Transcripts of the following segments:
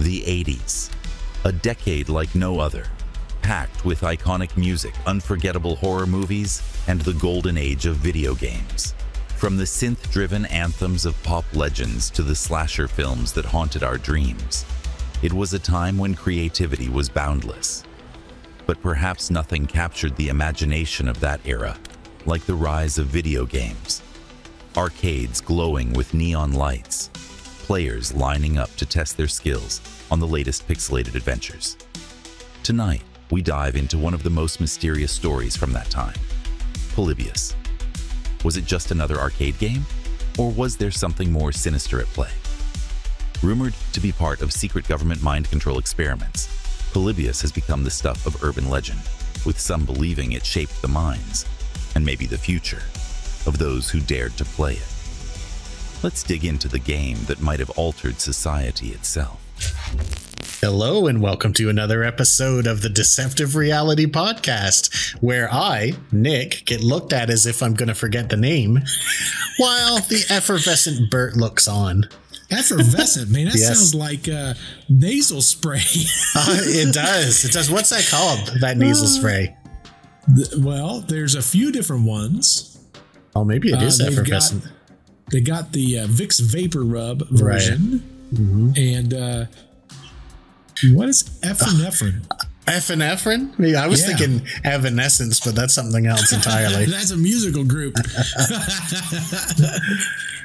The 80s, a decade like no other, packed with iconic music, unforgettable horror movies, and the golden age of video games. From the synth-driven anthems of pop legends to the slasher films that haunted our dreams, it was a time when creativity was boundless. But perhaps nothing captured the imagination of that era like the rise of video games. Arcades glowing with neon lights, players lining up to test their skills on the latest pixelated adventures. Tonight, we dive into one of the most mysterious stories from that time, Polybius. Was it just another arcade game, or was there something more sinister at play? Rumored to be part of secret government mind control experiments, Polybius has become the stuff of urban legend, with some believing it shaped the minds, and maybe the future, of those who dared to play it. Let's dig into the game that might have altered society itself. Hello and welcome to another episode of the Deceptive Reality Podcast, where I, Nick, get looked at as if I'm going to forget the name, while the effervescent Bert looks on. Effervescent, man, that Yes. sounds like nasal spray. It does. It does. What's that called, that nasal spray? Well, there's a few different ones. Oh, maybe it is effervescent. They got the Vicks Vapor Rub version. Right. Mm-hmm. And what is epinephrine? Epinephrine? Yeah, I was thinking Evanescence, but that's something else entirely. That's a musical group.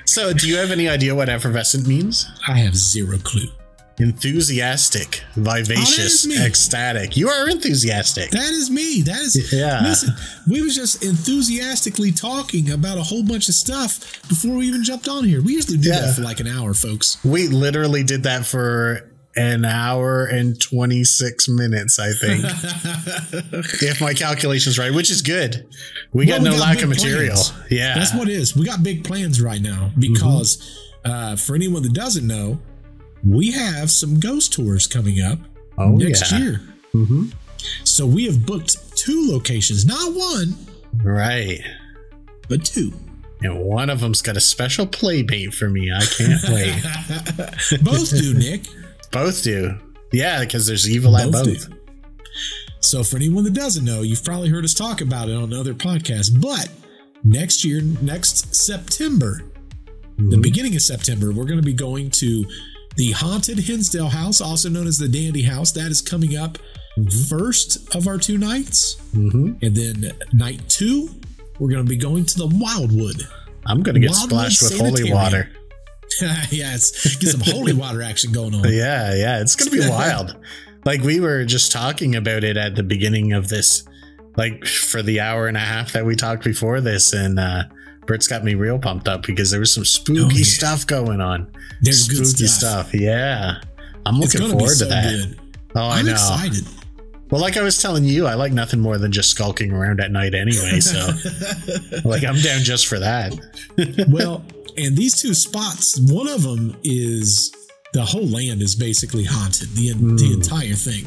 So, do you have any idea what effervescent means? I have zero clue. Enthusiastic, vivacious, Oh, that is me. ecstatic. You are enthusiastic. That is me. That is, Yeah. Listen, we was just enthusiastically talking about a whole bunch of stuff before we even jumped on here. We usually do that for like an hour, folks. We literally did that for an hour and 26 minutes, I think. If my calculation's right, which is good. We got no lack of material. Plans. Yeah. That's what it is. We got big plans right now because for anyone that doesn't know, we have some ghost tours coming up next year. Mm-hmm. So we have booked 2 locations, not one. Right. But 2. And one of them's got a special playmate for me. I can't wait. Both do, Nick. Both do. Yeah, because there's evil at both. Do. So for anyone that doesn't know, you've probably heard us talk about it on other podcasts. But next year, next September, the beginning of September, we're going to be going to the Haunted Hinsdale House, also known as the Dandy House. That is coming up first of our 2 nights. And then night 2, we're going to be going to the Wildwood. I'm going to get splashed with holy water. Yes, get some holy water action going on. Yeah, it's going to be wild. Like, we were just talking about it at the beginning of this, like, for the hour and a half that we talked before this, and Bert's got me real pumped up because there was some spooky stuff going on. There's spooky good stuff. Yeah. I'm looking forward to that. Good. Oh, I know. I'm excited. Well, like I was telling you, I like nothing more than just skulking around at night anyway, so like, I'm down just for that. Well, and these 2 spots, one of them is the whole land is basically haunted, the entire thing.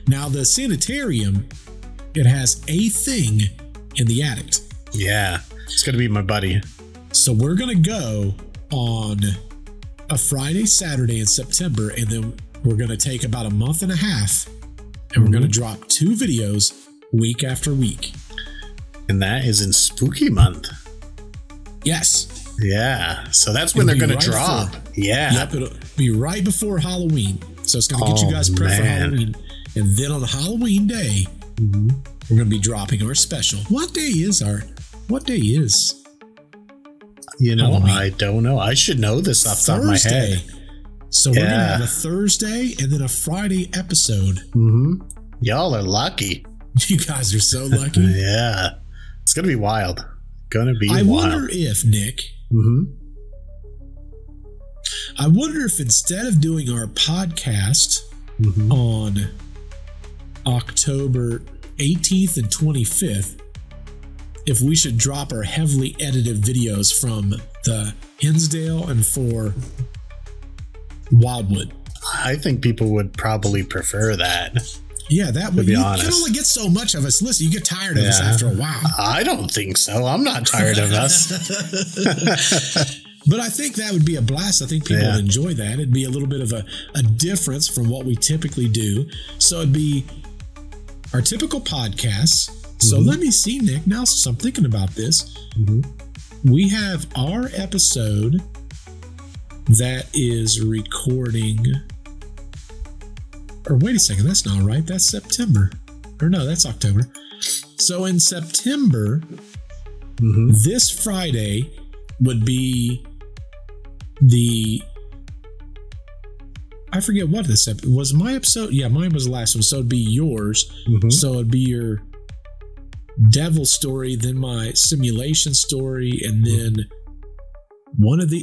Now, the sanitarium, it has a thing in the attic. Yeah, it's going to be my buddy. So we're going to go on a Friday, Saturday in September, and then we're going to take about a month and a half, and we're going to drop 2 videos week after week. And that is in Spooky Month. Yes. Yeah, so that's when they're going to drop. Yep, it'll be right before Halloween. So it's going to get you guys prepped for Halloween. And then on the Halloween day, we're going to be dropping our special. What day is? You know, Halloween? I don't know. I should know this off the top of my head. So we're going to have a Thursday and then a Friday episode. Y'all are lucky. You guys are so lucky. Yeah, it's going to be wild. I wonder if, Nick, I wonder if instead of doing our podcast on October 18th and 25th, if we should drop our heavily edited videos from the Hinsdale and for Wildwood. I think people would probably prefer that. Yeah, that would be honest. You can only get so much of us. Listen, you get tired of us after a while. I don't think so. I'm not tired of us. But I think that would be a blast. I think people would enjoy that. It'd be a little bit of a difference from what we typically do. So it'd be our typical podcasts. So let me see, Nick. Now, since I'm thinking about this, we have our episode that is recording. Or wait a second, that's not right. That's September. Or no, that's October. So in September, this Friday would be I forget what this episode was. My episode, yeah, mine was the last one, so it'd be yours. So it'd be your devil story, then my simulation story, and then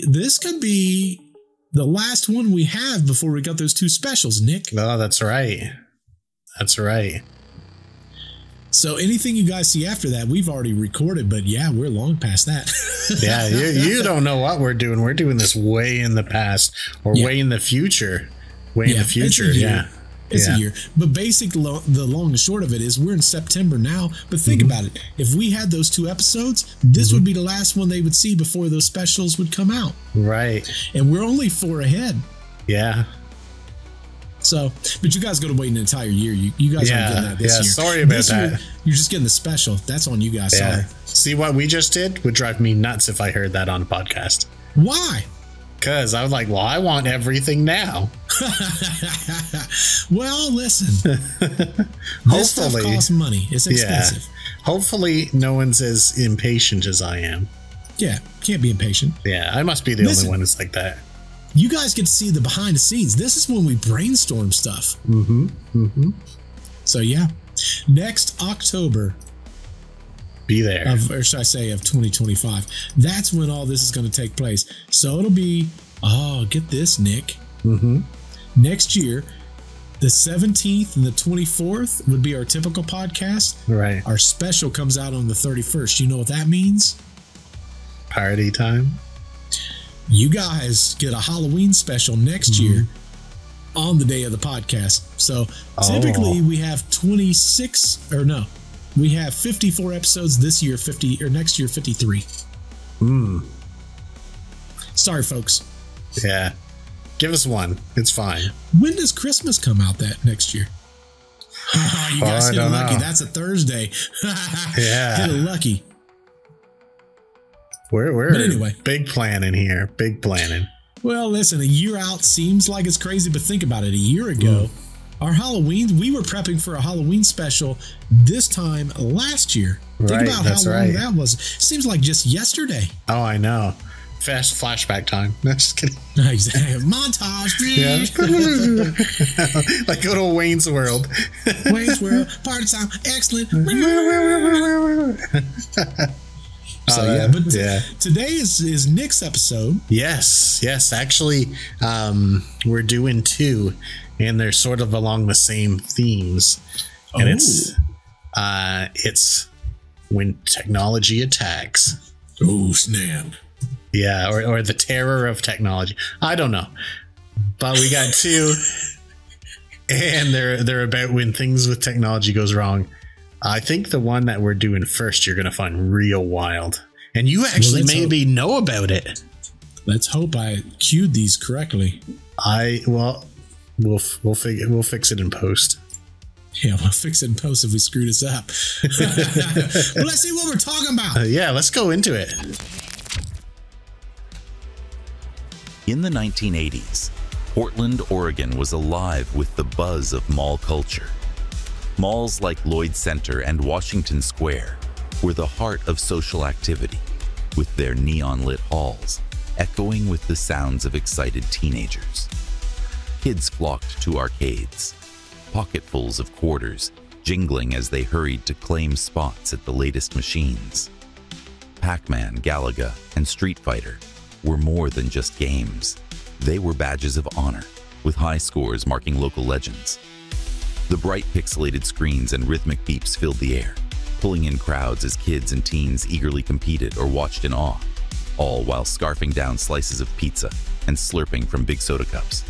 this could be the last one we have before we got those two specials, Nick. No, that's right. That's right. So anything you guys see after that, we've already recorded, but yeah, we're long past that. Yeah, you don't know what we're doing. We're doing this way in the past or way in the future. Way in the future, It's a year. But basically, the long and short of it is we're in September now. But think about it. If we had those two episodes, this would be the last one they would see before those specials would come out. Right. And we're only 4 ahead. Yeah. So, but you guys got to wait an entire year. You guys aren't getting that this year. Sorry about that. You're just getting the special. That's on you guys. Sorry. See, what we just did would drive me nuts if I heard that on a podcast. Why? Because I was like, well, I want everything now. Well, listen. This stuff costs money. It's expensive. Yeah. Hopefully, no one's as impatient as I am. Yeah, can't be impatient. Yeah, I must be the only one that's like that. You guys get to see the behind the scenes. This is when we brainstorm stuff. So yeah, next October. Be there. Or should I say of 2025. That's when all this is going to take place. So it'll be, get this, Nick. Next year, the 17th and the 24th would be our typical podcast. Right. Our special comes out on the 31st. You know what that means? Party time. You guys get a Halloween special next year on the day of the podcast. So typically we have 54 episodes this year, next year 53. Sorry, folks. Yeah. Give us one. It's fine. When does Christmas come out that next year? You guys hit lucky. That's a Thursday. Yeah. Hit lucky. We're but anyway, big planning here. Big planning. Well, listen, a year out seems like it's crazy, but think about it. A year ago, our Halloween, we were prepping for a Halloween special this time last year. Think about how long that was. Seems like just yesterday. Oh, I know. Fast flashback time. No, just kidding. Exactly. Montage. Yeah. Like go to Wayne's World. Wayne's World. Party time. Excellent. So today is Nick's episode. Yes. Actually, we're doing 2, and they're sort of along the same themes. And it's when technology attacks. Oh, snap. Yeah, or the terror of technology. I don't know. But we got 2, and they're about when things with technology goes wrong. I think the one that we're doing first, you're going to find real wild. And you actually maybe know about it. Let's hope I cued these correctly. We'll fix it in post. Yeah, we'll fix it in post if we screw this up. Well, let's see what we're talking about. Yeah, let's go into it. In the 1980s, Portland, Oregon was alive with the buzz of mall culture. Malls like Lloyd Center and Washington Square were the heart of social activity, with their neon-lit halls echoing with the sounds of excited teenagers. Kids flocked to arcades, pocketfuls of quarters jingling as they hurried to claim spots at the latest machines. Pac-Man, Galaga, and Street Fighter were more than just games. They were badges of honor, with high scores marking local legends. The bright pixelated screens and rhythmic beeps filled the air, pulling in crowds as kids and teens eagerly competed or watched in awe, all while scarfing down slices of pizza and slurping from big soda cups.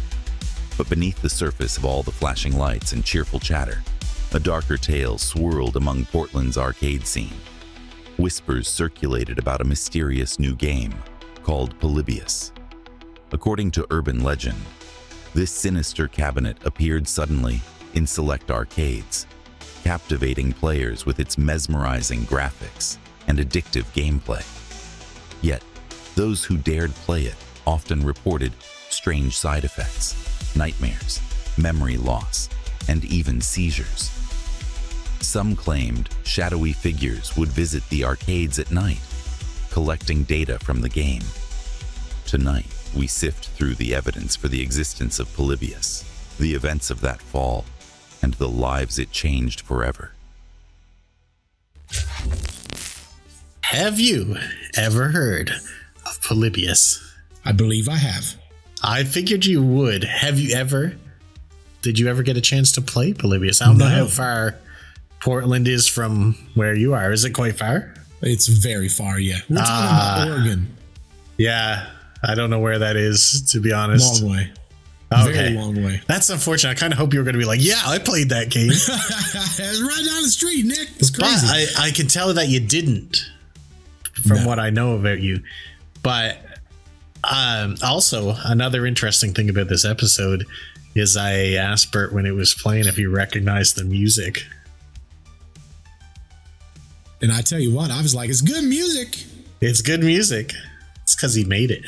But beneath the surface of all the flashing lights and cheerful chatter, a darker tale swirled among Portland's arcade scene. Whispers circulated about a mysterious new game, called Polybius. According to urban legend, this sinister cabinet appeared suddenly in select arcades, captivating players with its mesmerizing graphics and addictive gameplay. Yet, those who dared play it often reported strange side effects, nightmares, memory loss, and even seizures. Some claimed shadowy figures would visit the arcades at night, collecting data from the game. Tonight, we sift through the evidence for the existence of Polybius, the events of that fall, and the lives it changed forever. Have you ever heard of Polybius? I believe I have. I figured you would. Did you ever get a chance to play Polybius? I don't know how far Portland is from where you are. Is it quite far? It's very far, yeah. We're talking about Oregon. Yeah, I don't know where that is, to be honest. Long way. Okay. Very long way. That's unfortunate. I kind of hope you were going to be like, yeah, I played that game. It's right down the street, Nick. It's crazy. But I can tell that you didn't, from what I know about you. But also, another interesting thing about this episode is I asked Bert when it was playing if he recognized the music. And I tell you what, I was like, it's good music. It's good music. It's because he made it.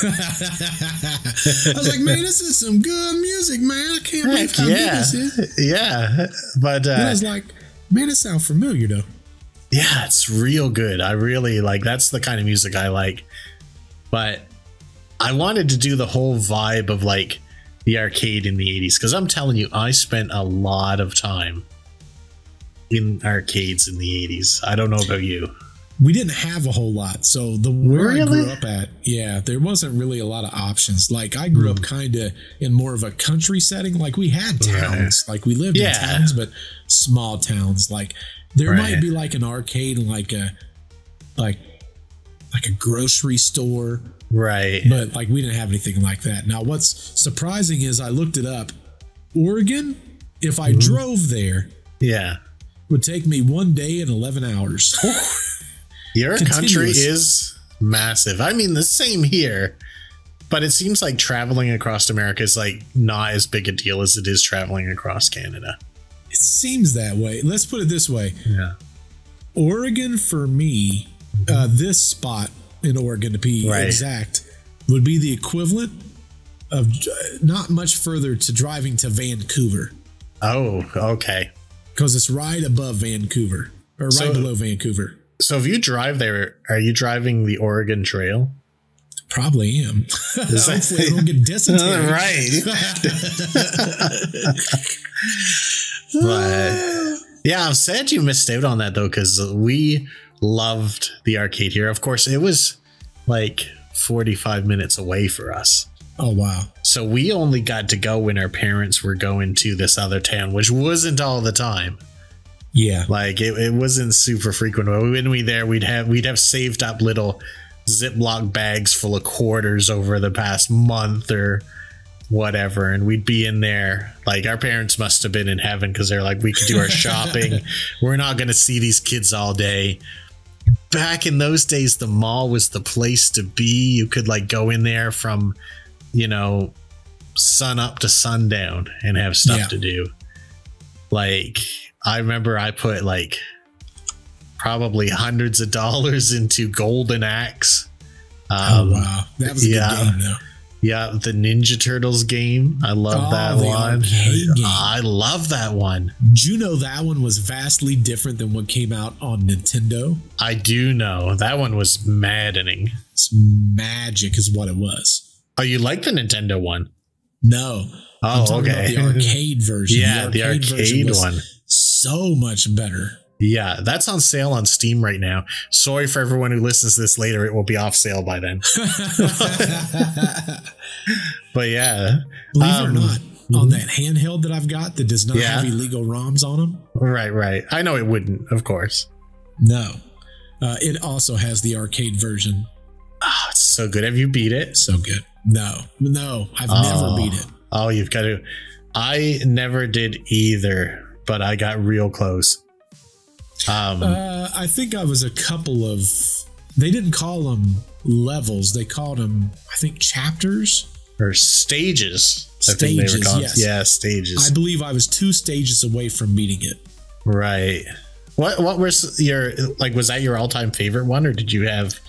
I was like, man, this is some good music, man. I can't believe how good this is. Yeah. But I was like, man, it sounds familiar though. Yeah, it's real good. I really like, that's the kind of music I like. But I wanted to do the whole vibe of like the arcade in the 80s, because I'm telling you, I spent a lot of time in arcades in the 80s. I don't know about you. We didn't have a whole lot. So where I grew up at, there wasn't really a lot of options. Like I grew up kind of in more of a country setting. Like we had towns, like we lived in towns, but small towns. Like there might be like an arcade and like a grocery store. Right. But like we didn't have anything like that. Now what's surprising is I looked it up. Oregon, if I drove there, would take me 1 day and 11 hours. Your country is massive. I mean, the same here, but it seems like traveling across America is like not as big a deal as it is traveling across Canada. It seems that way. Let's put it this way. Yeah. Oregon for me, this spot in Oregon to be exact, would be the equivalent of not much further to driving to Vancouver. Oh, okay. Because it's right above Vancouver, or right below Vancouver. So if you drive there, are you driving the Oregon Trail? Probably am. Hopefully I don't get dysentery. Right. But yeah, I'm sad you missed out on that though, because we loved the arcade here. Of course, it was like 45 minutes away for us. Oh, wow. So we only got to go when our parents were going to this other town, which wasn't all the time. Yeah. Like it wasn't super frequent. When we there, we'd have saved up little Ziploc bags full of quarters over the past month or whatever. And we'd be in there. Like our parents must have been in heaven, because they're like, we could do our shopping. We're not going to see these kids all day. Back in those days, the mall was the place to be. You could like go in there from, sun up to sundown and have stuff to do. Like, I remember I put like probably hundreds of dollars into Golden Axe. Oh, wow. That was a good game, though. Yeah, the Ninja Turtles game. I love that one. I love that one. Do you know that one was vastly different than what came out on Nintendo? I do know. That one was maddening. It's magic is what it was. Oh, you like the Nintendo one? No. Oh, I'm talking about the arcade version. Yeah, the arcade one. So much better. Yeah, that's on sale on Steam right now. Sorry for everyone who listens to this later. It will be off sale by then. But yeah. Believe it or not, on that handheld that I've got that does not have illegal ROMs on them. Right. I know it wouldn't, of course. No. It also has the arcade version. Oh, it's so good. Have you beat it? So good. No, I've never beat it. Oh, you've got to. I never did either, but I got real close. I think I was a couple of, they didn't call them levels. They called them, I think, chapters or stages. Stages, yes. Yeah, stages. I believe I was 2 stages away from beating it. Right. What was your, like, was that your all-time favorite one, or did you have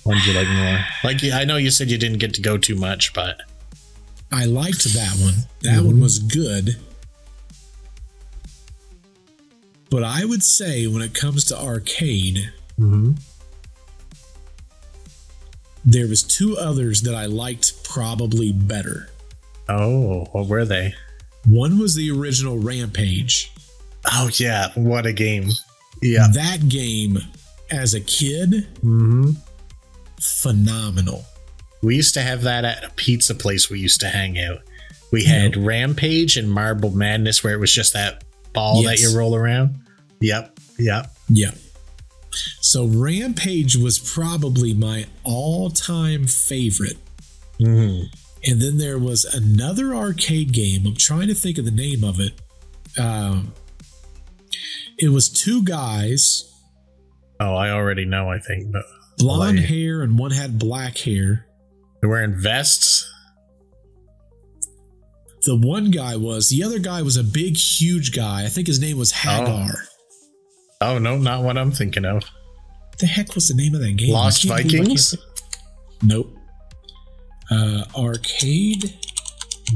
one you like more? Like, I know you said you didn't get to go too much, but I liked that one. That one was good. But I would say when it comes to arcade, there was 2 others that I liked probably better. Oh, what were they? One was the original Rampage. Oh, yeah. What a game. Yeah. That game, as a kid, phenomenal. We used to have that at a pizza place we used to hang out. We had Rampage and Marble Madness, where it was just that ball that you roll around. Yep. So Rampage was probably my all-time favorite. And then there was another arcade game. I'm trying to think of the name of it. It was 2 guys. Oh, I already know, I think. But blonde hair, and one had black hair. They're wearing vests? The one guy was. The other guy was a big, huge guy. I think his name was Hagar. Oh, no, not what I'm thinking of. What the heck was the name of that game? Lost Vikings? Nope. Arcade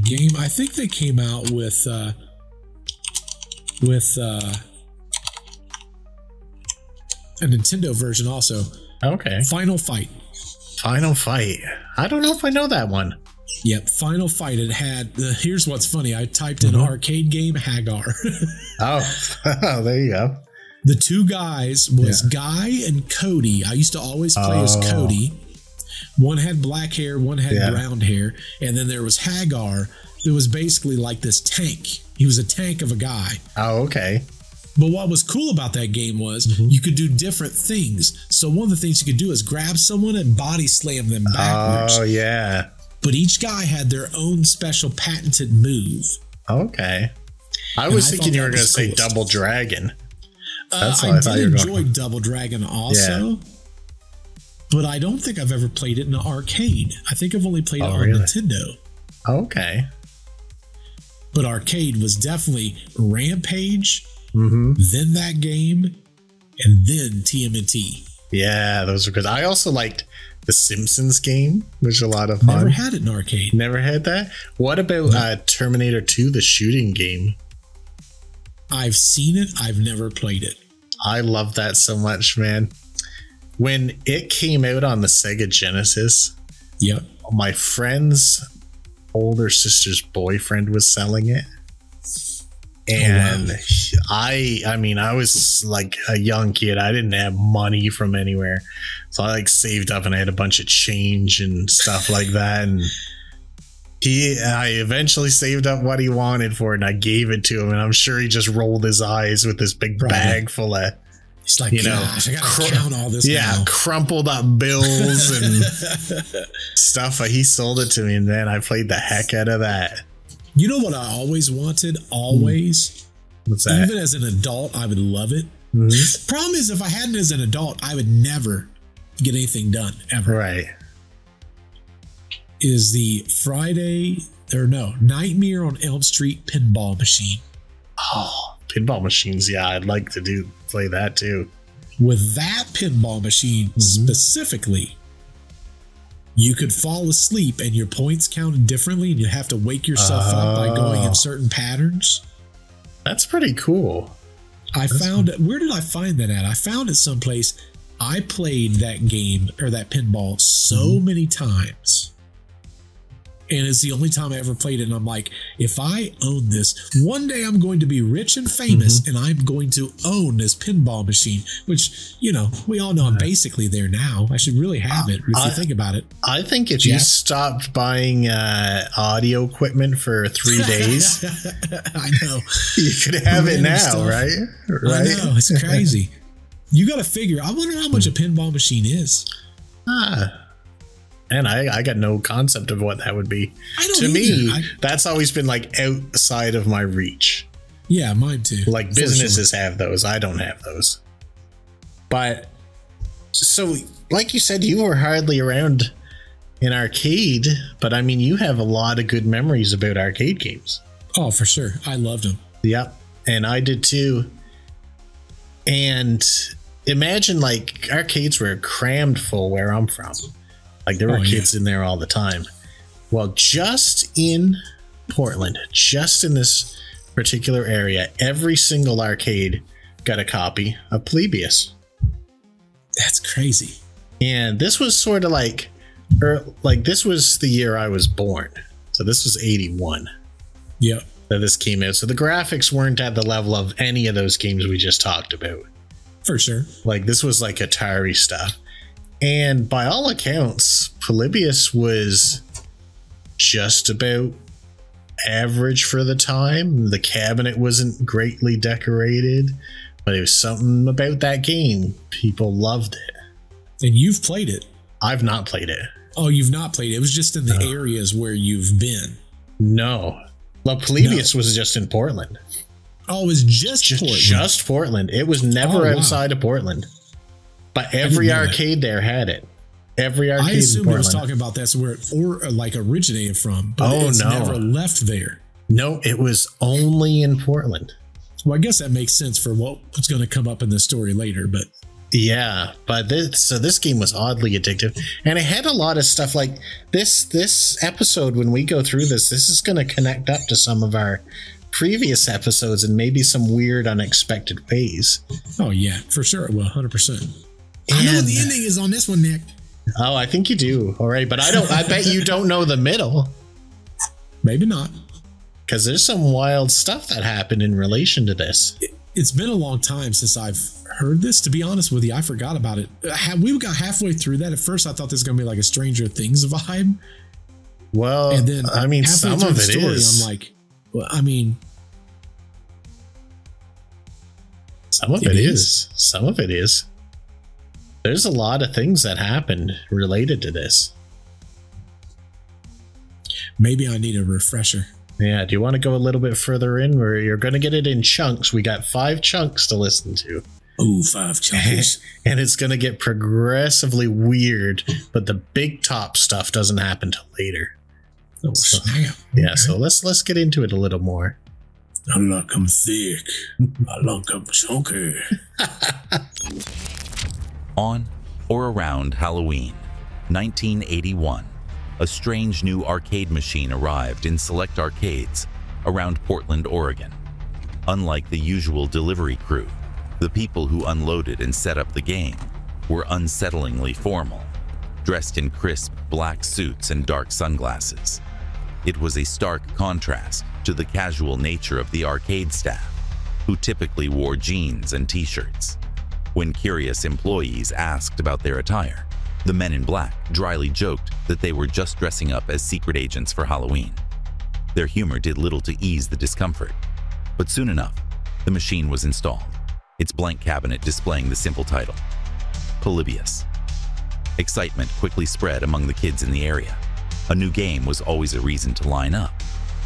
game. I think they came out with a Nintendo version also. Okay. Final Fight. Final Fight. I don't know if I know that one. Yep, Final Fight. It had. Here's what's funny. I typed in arcade game Hagar. Oh, there you go. The 2 guys was Guy and Cody. I used to always play as Cody. One had black hair, one had brown hair, and then there was Hagar. That was basically like this tank. He was a tank of a guy. Oh, okay. But what was cool about that game was you could do different things. So one of the things you could do is grab someone and body slam them backwards. Oh, yeah. But each guy had their own special patented move. Okay. I was thinking you were going to say Double Dragon. That's what I thought you were going. I did enjoy Double Dragon also. But I don't think I've ever played it in an arcade. I think I've only played it on Nintendo. Okay. But arcade was definitely Rampage, then that game, and then TMNT. Yeah, those were good. I also liked the Simpsons game, which was a lot of fun. Never had it in arcade. Never had that? What about Terminator 2, the shooting game? I've seen it. I've never played it. I love that so much, man. When it came out on the Sega Genesis, my friend's older sister's boyfriend was selling it. And I mean, I was like a young kid. I didn't have money from anywhere. So I like saved up and I had a bunch of change and stuff like that. And I eventually saved up what he wanted for it and I gave it to him. And I'm sure he just rolled his eyes with this big bag full of, it's like, gosh, I gotta count all this now. Crumpled up bills and stuff. He sold it to me, and then I played the heck out of that. You know what I always wanted? Always? What's that? Even as an adult, I would love it. Problem is, if I hadn't as an adult, I would never get anything done, ever. Right. Is the Nightmare on Elm Street pinball machine. Oh, pinball machines. Yeah, I'd like to play that too. With that pinball machine specifically, you could fall asleep and your points counted differently and you have to wake yourself up by going in certain patterns. That's pretty cool. Where did I find that at? I found it someplace. I played that game or that pinball so many times. And it's the only time I ever played it. And I'm like, if I own this, one day I'm going to be rich and famous and I'm going to own this pinball machine, which, you know, we all know I'm basically there now. I should really have it if you think about it. I think if you stopped buying audio equipment for 3 days, I know. You could have it now, right? I know. It's crazy. You got to figure, I wonder how much a pinball machine is. And I got no concept of what that would be. To me, that's always been like outside of my reach. Yeah, mine too. Like businesses have those. I don't have those. But so like you said, you were hardly around in arcade, but I mean, you have a lot of good memories about arcade games. Oh, for sure. I loved them. Yep. And I did too. And imagine like arcades were crammed full where I'm from. Like there were kids in there all the time. Well, just in Portland, just in this particular area, every single arcade got a copy of Polybius. That's crazy. And this was sort of like this was the year I was born. So this was 81. Yep. That this came out. So the graphics weren't at the level of any of those games we just talked about. For sure. Like this was like Atari stuff. And by all accounts, Polybius was just about average for the time. The cabinet wasn't greatly decorated, but it was something about that game. People loved it. And you've played it. I've not played it. Oh, you've not played it. It was just in the areas where you've been. No. Well, Polybius was just in Portland. Oh, it was just Portland. Just Portland. It was never outside of Portland. But every arcade there had it. Every arcade. I assumed I was talking about that's where it originated from, but it's never left there. No, it was only in Portland. Well, I guess that makes sense for what's going to come up in the story later, but yeah, but this game was oddly addictive, and it had a lot of stuff like this episode. When we go through this is going to connect up to some of our previous episodes in maybe some weird, unexpected ways. Oh yeah, for sure it will, 100%. I know what the ending is on this one, Nick. Oh, I think you do. All right, but I bet you don't know the middle. Maybe not. Because there's some wild stuff that happened in relation to this. It's been a long time since I've heard this. To be honest with you, I forgot about it. We got halfway through that. At first, I thought this was going to be like a Stranger Things vibe. Well, and then I mean, some of it is. I'm like, well, I mean, some of it is. Some of it is. There's a lot of things that happened related to this. Maybe I need a refresher. Yeah, do you want to go a little bit further in where you're going to get it in chunks? We got 5 chunks to listen to. Oh, 5 chunks. And it's going to get progressively weird, but the big top stuff doesn't happen till later. Oh, snap. Yeah, so let's get into it a little more. I like 'em thick. I like 'em chunky. On or around Halloween, 1981, a strange new arcade machine arrived in select arcades around Portland, Oregon. Unlike the usual delivery crew, the people who unloaded and set up the game were unsettlingly formal, dressed in crisp black suits and dark sunglasses. It was a stark contrast to the casual nature of the arcade staff, who typically wore jeans and t-shirts. When curious employees asked about their attire, the men in black dryly joked that they were just dressing up as secret agents for Halloween. Their humor did little to ease the discomfort, but soon enough, the machine was installed, its blank cabinet displaying the simple title, Polybius. Excitement quickly spread among the kids in the area. A new game was always a reason to line up,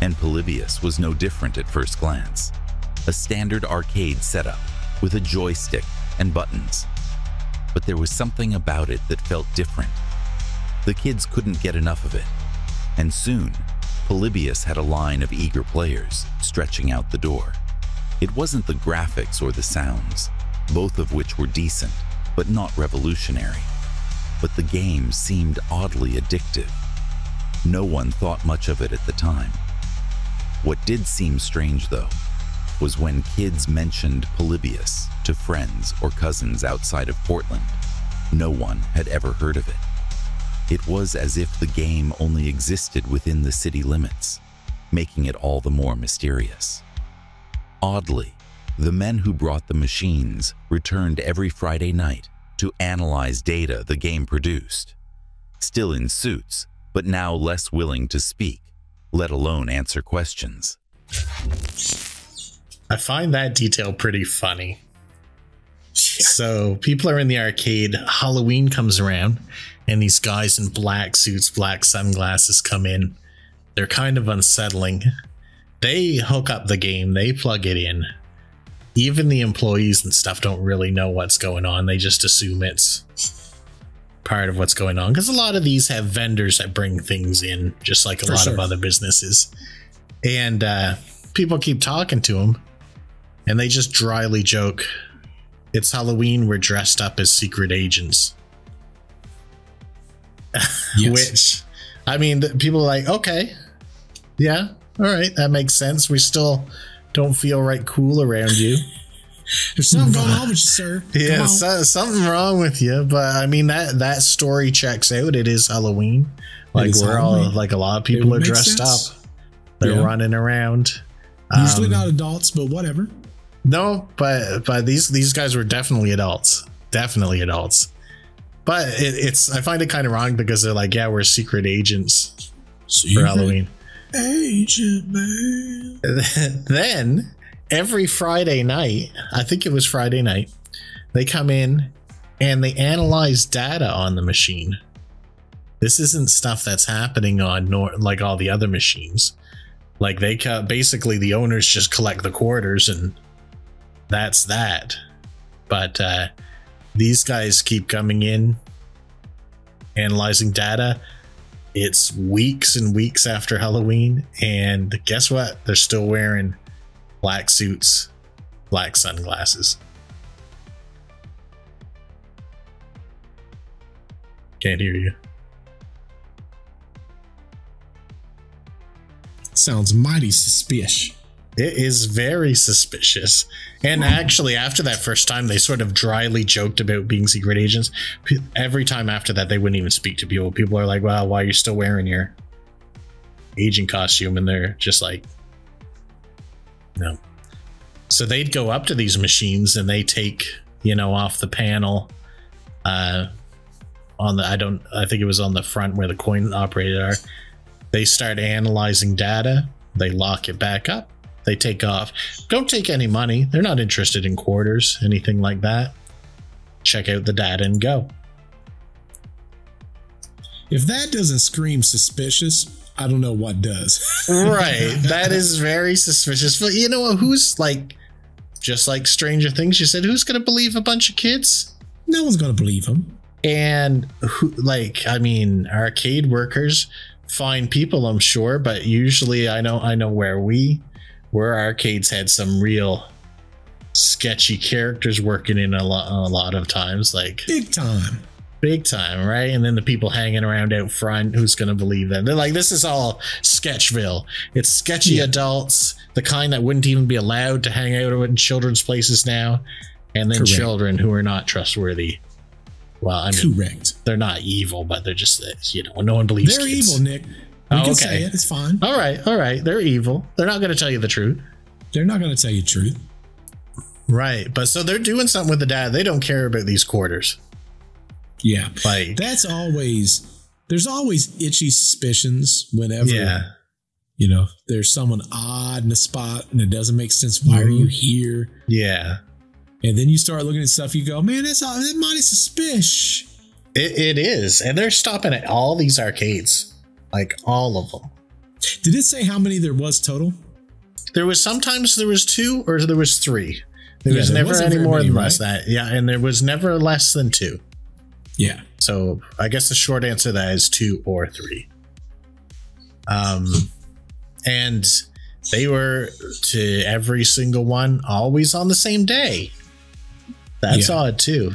and Polybius was no different at first glance. A standard arcade setup with a joystick and buttons. But there was something about it that felt different. The kids couldn't get enough of it, and soon, Polybius had a line of eager players stretching out the door. It wasn't the graphics or the sounds, both of which were decent, but not revolutionary. But the game seemed oddly addictive. No one thought much of it at the time. What did seem strange, though, was when kids mentioned Polybius to friends or cousins outside of Portland. No one had ever heard of it. It was as if the game only existed within the city limits, making it all the more mysterious. Oddly, the men who brought the machines returned every Friday night to analyze data the game produced, still in suits, but now less willing to speak, let alone answer questions. I find that detail pretty funny. So people are in the arcade, Halloween comes around, and these guys in black suits, black sunglasses come in. They're kind of unsettling. They hook up the game, they plug it in. Even the employees and stuff don't really know what's going on. They just assume it's part of what's going on, because a lot of these have vendors that bring things in, just like a lot of other businesses. And people keep talking to them, and they just dryly joke, "It's Halloween, we're dressed up as secret agents." Yes. Which, I mean, people are like, okay, yeah, all right, that makes sense. We still don't feel right cool around you. There's something going on with you, sir. Yeah, something wrong with you. But I mean, that story checks out. It is Halloween. Like, we're Halloween. all, like, a lot of people are dressed up. They're running around. Usually not adults, but whatever. No, but these guys were definitely adults. Definitely adults. But I find it kind of wrong, because they're like, yeah, we're secret agents for Halloween. Agent man. Then every Friday night, I think it was Friday night, they come in and they analyze data on the machine. This isn't stuff that's happening on like all the other machines. Like, they basically, the owners just collect the quarters and that's that. But these guys keep coming in, analyzing data. It's weeks and weeks after Halloween, and guess what? They're still wearing black suits, black sunglasses. Can't hear you. Sounds mighty suspicious. It is very suspicious. And actually, after that first time, they sort of dryly joked about being secret agents. Every time after that, they wouldn't even speak to people. People are like, well, why are you still wearing your agent costume? And they're just like, no. So they'd go up to these machines and they take, off the panel I think it was on the front where the coin operated are. They start analyzing data. They lock it back up. They take off. Don't take any money. They're not interested in quarters, anything like that. Check out the data and go. If that doesn't scream suspicious, I don't know what does. Right. That is very suspicious. But you know what? Who's like, just like Stranger Things, you said, who's going to believe a bunch of kids? No one's going to believe them. And arcade workers, fine people, I'm sure, but usually I know where arcades had some real sketchy characters working in a lot of times, like big time, right? And then the people hanging around out front, who's going to believe them? They're like, this is all Sketchville. It's sketchy adults, the kind that wouldn't even be allowed to hang out in children's places now, and then children who are not trustworthy. Well, I mean, correct. They're not evil, but they're just, no one believes they're kids. evil, Nick. We can say it. It's fine. All right. They're evil. They're not going to tell you the truth. They're not going to tell you the truth. Right. But so they're doing something with the data. They don't care about these quarters. Yeah. Like, there's always itchy suspicions whenever, there's someone odd in a spot and it doesn't make sense. Why are you here? Yeah. And then you start looking at stuff, you go, man, that's mighty suspicious. It is. And they're stopping at all these arcades. Like, all of them. Did it say how many there was total? Sometimes there was 2 or there was 3. There was never any more than less than that. Yeah, and there was never less than 2. Yeah. So I guess the short answer to that is 2 or 3. And they were, to every single one, always on the same day. That's odd too.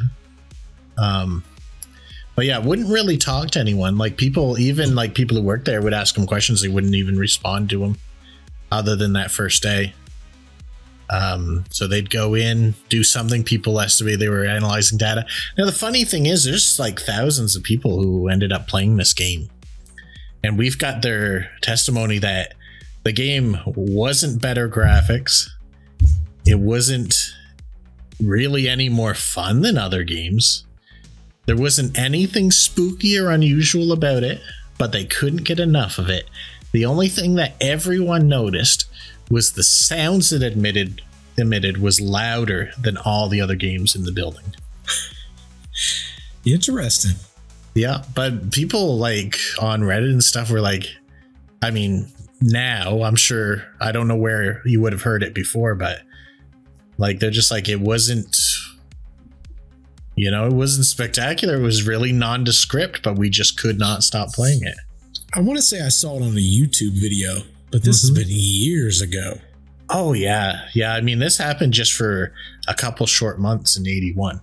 But yeah, wouldn't really talk to anyone. Like, people, even like people who work there, would ask them questions. They wouldn't even respond to them other than that first day. So they'd go in, do something. People estimate they were analyzing data. Now, the funny thing is, there's like thousands of people who ended up playing this game. And we've got their testimony that the game wasn't better graphics. It wasn't really any more fun than other games. There wasn't anything spooky or unusual about it, but they couldn't get enough of it. The only thing that everyone noticed was the sounds it emitted was louder than all the other games in the building. Interesting. Yeah, but people like on Reddit and stuff were like, I mean, now I'm sure, I don't know where you would have heard it before, but like, they're just like, it wasn't You know, it wasn't spectacular. It was really nondescript, but we just could not stop playing it. I want to say I saw it on a YouTube video, but this has been years ago. Oh, yeah. Yeah, I mean, this happened just for a couple short months in 81.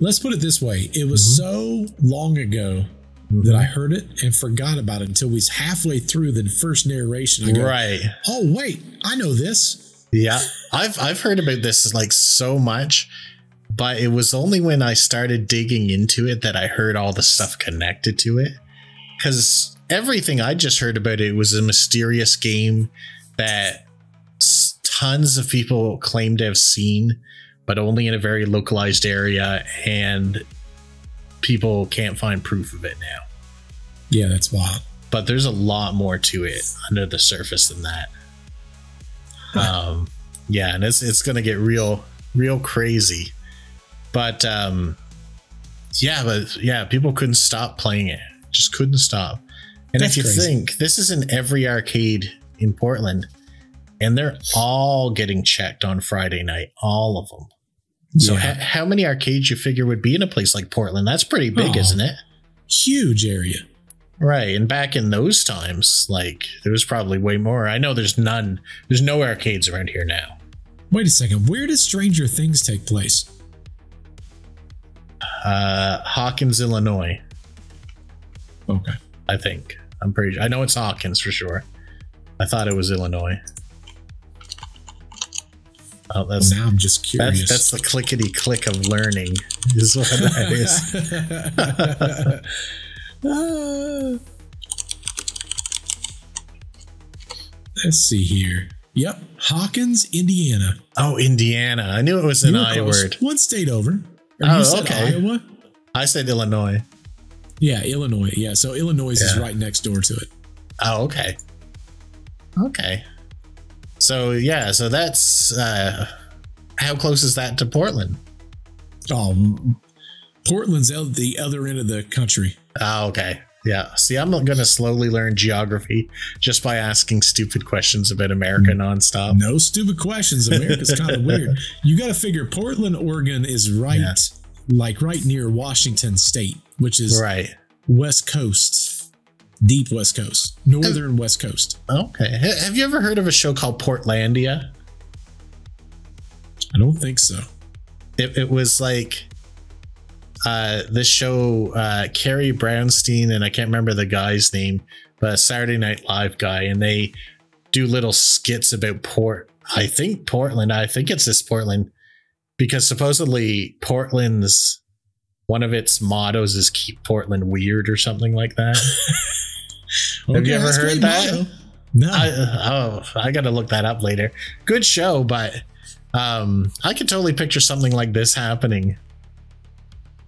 Let's put it this way. It was so long ago that I heard it and forgot about it until we was halfway through the first narration. I go, right. Oh, wait, I know this. Yeah, I've heard about this like so much, but it was only when I started digging into it that I heard all the stuff connected to it. Because everything I just heard about it was a mysterious game that tons of people claim to have seen, but only in a very localized area, and people can't find proof of it now. Yeah, that's wild. But there's a lot more to it under the surface than that. Yeah, and it's gonna get real crazy. But yeah, people couldn't stop playing it. Just couldn't stop. And That's if you crazy. think this is in every arcade in Portland, and they're all getting checked on Friday night, all of them. So how many arcades you figure would be in a place like Portland? That's pretty big, isn't it? Huge area. Right. And back in those times, like, there was probably way more. I know there's no arcades around here now. Wait a second. Where does Stranger Things take place? Hawkins, Illinois, Okay. I think. I know it's Hawkins for sure. I thought it was Illinois. Oh, Now I'm just curious. That's the clickety click of learning, is what that is. Let's see here. Yep. Hawkins, Indiana. Oh, Indiana. I knew it was an You were I close. word. One state over. Or Oh, you said okay. Iowa? I said Illinois. Yeah, Illinois. Yeah, so Illinois is right next door to it. Oh, okay. Okay. So, yeah, so that's... how close is that to Portland? Oh, Portland's at the other end of the country. Oh, okay. Yeah. See, I'm going to slowly learn geography just by asking stupid questions about America nonstop. No stupid questions. America's kind of weird. You got to figure Portland, Oregon is right near Washington State, which is West Coast, deep West Coast, northern West Coast. Okay. Have you ever heard of a show called Portlandia? I don't think so. It was like this show, Carrie Brownstein, and I can't remember the guy's name, but a Saturday Night Live guy, and they do little skits about I think Portland. I think it's this Portland, because supposedly Portland's one of its mottos is keep Portland weird or something like that. Have you ever heard that? Motto. No. I got to look that up later. Good show, but I could totally picture something like this happening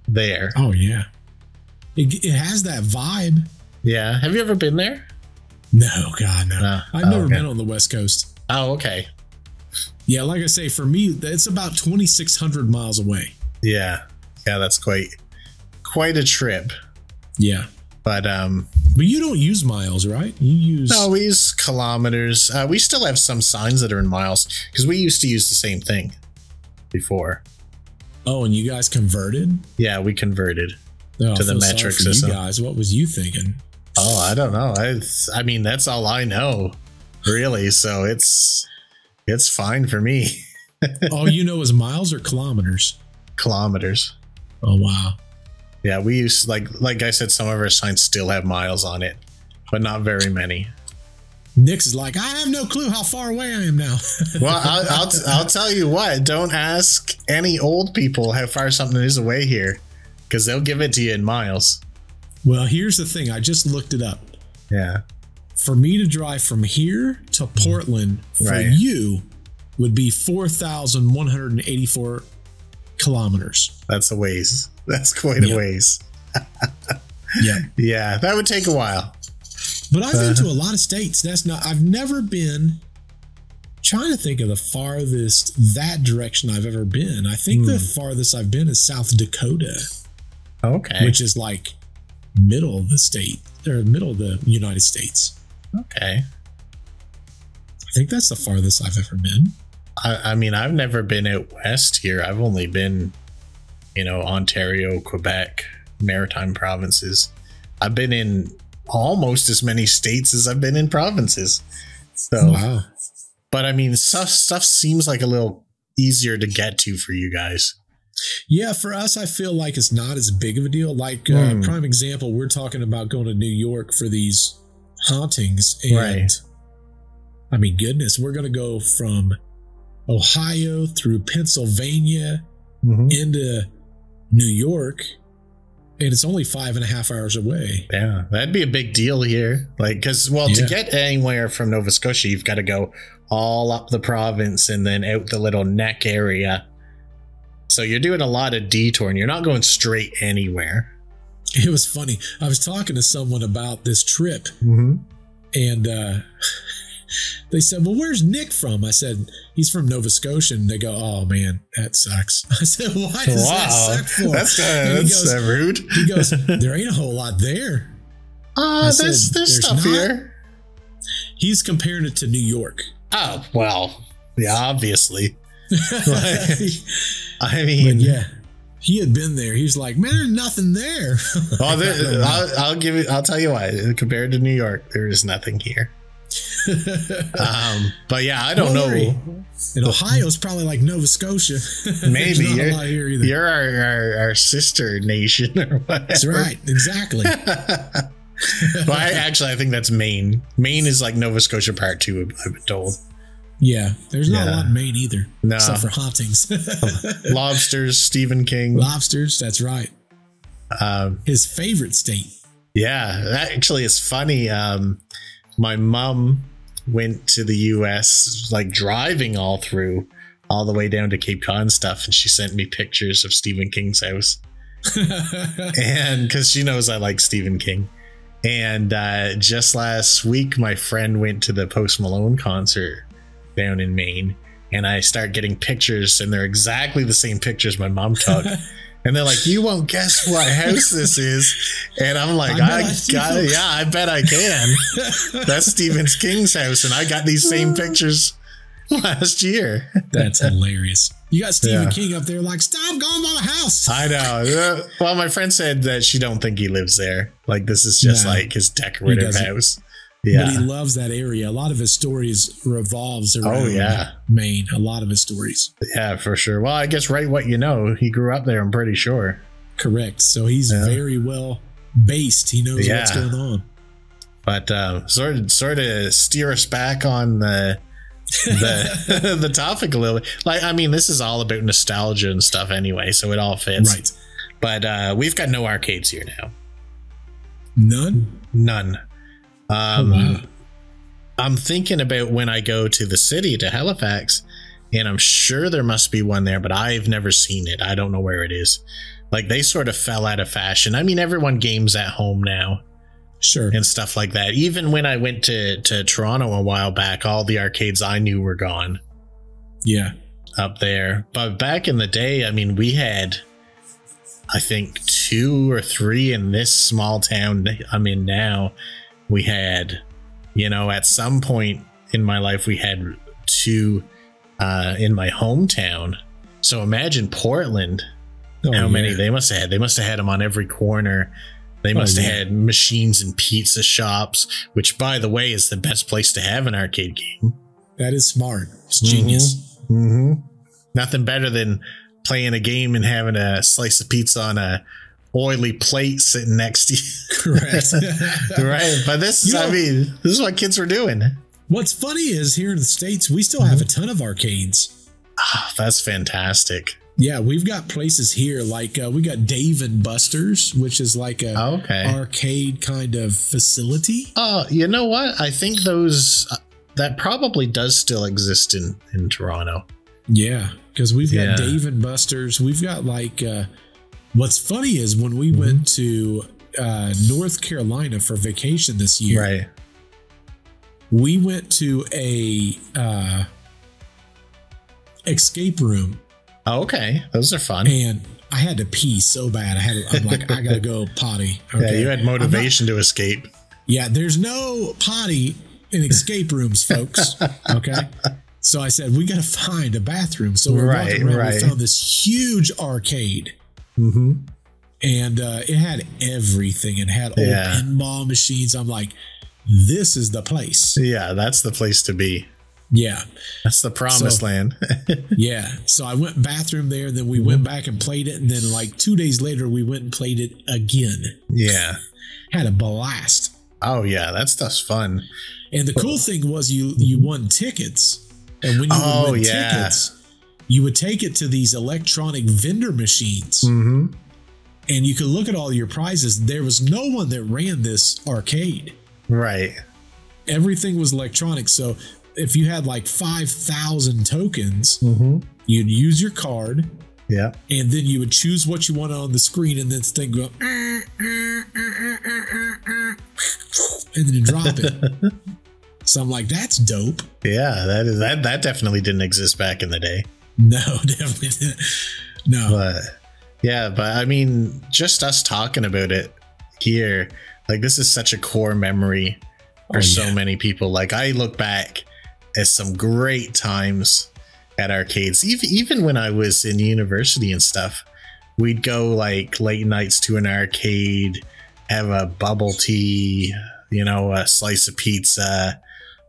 there. Oh, yeah. It has that vibe. Yeah. Have you ever been there? No, God, no. I've never been on the West Coast. Oh, okay. Yeah, like I say, for me, it's about 2,600 miles away. Yeah. Yeah, that's quite a trip. Yeah. But you don't use miles, right? You use... No, we use kilometers. We still have some signs that are in miles because we used to use the same thing before. Oh, and you guys converted? Yeah, we converted to the metric system. You guys, what was you thinking? Oh, I don't know. I mean, that's all I know, really. So it's fine for me. All you know is miles or kilometers? Kilometers. Oh, wow. Yeah, we use like I said, some of our signs still have miles on it, but not very many. Nick's is like, I have no clue how far away I am now. Well, I'll tell you what. Don't ask any old people how far something is away here, because they'll give it to you in miles. Well, here's the thing. I just looked it up. Yeah. For me to drive from here to Portland for you would be 4,184 kilometers. That's a ways. That's quite a ways. Yeah. Yeah, that would take a while. But I've been to a lot of states. I've never been trying to think of the farthest that direction I've ever been. I think the farthest I've been is South Dakota. Okay. Which is like middle of the state or middle of the United States. Okay. I think that's the farthest I've ever been. I mean, I've never been out west here. I've only been Ontario, Quebec, maritime provinces. I've been in almost as many states as I've been in provinces. So, wow. But I mean, stuff seems like a little easier to get to for you guys. Yeah, for us, I feel like it's not as big of a deal. Like, prime example, we're talking about going to New York for these hauntings. And right. I mean, goodness, we're going to go from Ohio through Pennsylvania into New York, and it's only 5.5 hours away. Yeah, that'd be a big deal here. Like, because, to get anywhere from Nova Scotia, you've got to go all up the province and then out the little neck area. So you're doing a lot of detour, and you're not going straight anywhere. It was funny. I was talking to someone about this trip, and they said, well, where's Nick from? I said, he's from Nova Scotia. And they go, oh, man, that sucks. I said, why does that suck for? That's rude. He goes, there ain't a whole lot there. There's stuff here. He's comparing it to New York. Oh, well, yeah, obviously. I mean, but yeah, he had been there. He was like, man, there's nothing there. I'll tell you why. Compared to New York, there is nothing here. But yeah, I don't know. And Ohio's probably like Nova Scotia. Maybe you're our sister nation or whatever. That's right, exactly. Well, I think that's Maine. Maine is like Nova Scotia Part 2, I've been told. Yeah, there's not a lot in Maine either. No. Except for hauntings. Lobsters, Stephen King. Lobsters, that's right. His favorite state. Yeah, that actually is funny. My mom went to the US, like driving all the way down to Cape Cod and stuff, and she sent me pictures of Stephen King's house. And because she knows I like Stephen King. And just last week, my friend went to the Post Malone concert down in Maine, and I start getting pictures, and they're exactly the same pictures my mom took. And they're like, you won't guess what house this is. And I'm like, I bet I can. That's Stephen King's house, and I got these same pictures last year. That's hilarious. You got Stephen King up there like, stop going by the house. I know. Well, my friend said that she don't think he lives there. Like, this is just like his decorative house. Yeah. But he loves that area. A lot of his stories revolves around Maine. A lot of his stories. Yeah, for sure. Well, I guess right what you know. He grew up there, I'm pretty sure. Correct. So he's very well based. He knows what's going on. But sort of steer us back on the topic a little bit. Like, I mean, this is all about nostalgia and stuff anyway, so it all fits. Right. But we've got no arcades here now. None. I'm thinking about when I go to the city, to Halifax, and I'm sure there must be one there, but I've never seen it. I don't know where it is. Like, they sort of fell out of fashion. I mean, everyone games at home now. Sure. And stuff like that. Even when I went to Toronto a while back, all the arcades I knew were gone. Yeah. Up there. But back in the day, I mean, we had, I think, 2 or 3 in this small town I'm in now. We had, at some point in my life, we had 2 in my hometown. So imagine Portland. How many they must have had. They must have had them on every corner. They must have had machines and pizza shops, which, by the way, is the best place to have an arcade game. That is smart. It's genius. Nothing better than playing a game and having a slice of pizza on a oily plate sitting next to you. Correct. Right. But this is what kids were doing. What's funny is here in the States, we still have a ton of arcades. Oh, that's fantastic. Yeah, we've got places here like we got Dave and Buster's, which is like a arcade kind of facility. Oh, you know what? I think that probably does still exist in Toronto. Yeah, because we've got Dave and Buster's. We've got like what's funny is when we went to North Carolina for vacation this year, right? We went to a escape room. Oh, okay. Those are fun. And I had to pee so bad. I'm like, I gotta go potty. Okay? Yeah, you had motivation to escape. Yeah, there's no potty in escape rooms, folks. Okay. So I said, we gotta find a bathroom. So we're walking around. We found this huge arcade. Mm-hmm. And it had everything. It had old pinball machines. I'm like, this is the place. Yeah, that's the place to be. Yeah. That's the promised land. Yeah. So I went bathroom there. Then we went back and played it. And then like 2 days later, we went and played it again. Yeah. Had a blast. Oh, yeah. That stuff's fun. And the cool thing was you won tickets. And when you would win tickets, you would take it to these electronic vendor machines. Mm-hmm. And you could look at all your prizes. There was no one that ran this arcade. Right. Everything was electronic. So if you had like 5,000 tokens, you'd use your card. Yeah. And then you would choose what you wanted on the screen, and then this thing go, and then drop it. So I'm like, that's dope. Yeah, that definitely didn't exist back in the day. No, definitely didn't. No. But I mean, just us talking about it here, like this is such a core memory for so many people. Like I look back at some great times at arcades. Even when I was in university and stuff, we'd go like late nights to an arcade, have a bubble tea, a slice of pizza.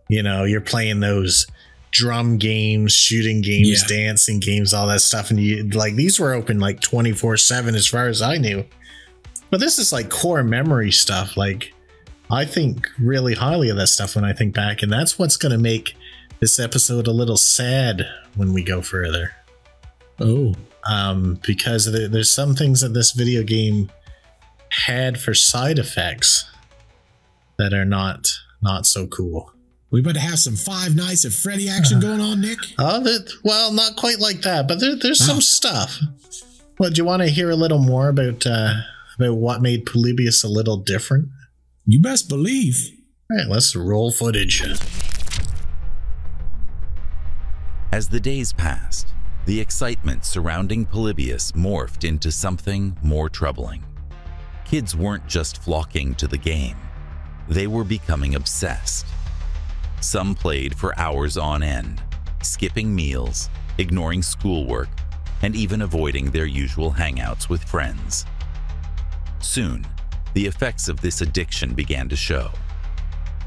You're playing those drum games, shooting games, dancing games, all that stuff. And these were open like 24/7 as far as I knew. But this is like core memory stuff. Like I think really highly of that stuff when I think back. And that's what's going to make this episode a little sad when we go further. Oh. Because there's some things that this video game had for side effects that are not so cool. We better have some Five Nights at Freddy action going on, Nick. Well, not quite like that, but there's some stuff. Well, do you want to hear a little more about what made Polybius a little different? You best believe. All right, let's roll footage. As the days passed, the excitement surrounding Polybius morphed into something more troubling. Kids weren't just flocking to the game. They were becoming obsessed. Some played for hours on end, skipping meals, ignoring schoolwork, and even avoiding their usual hangouts with friends. Soon, the effects of this addiction began to show.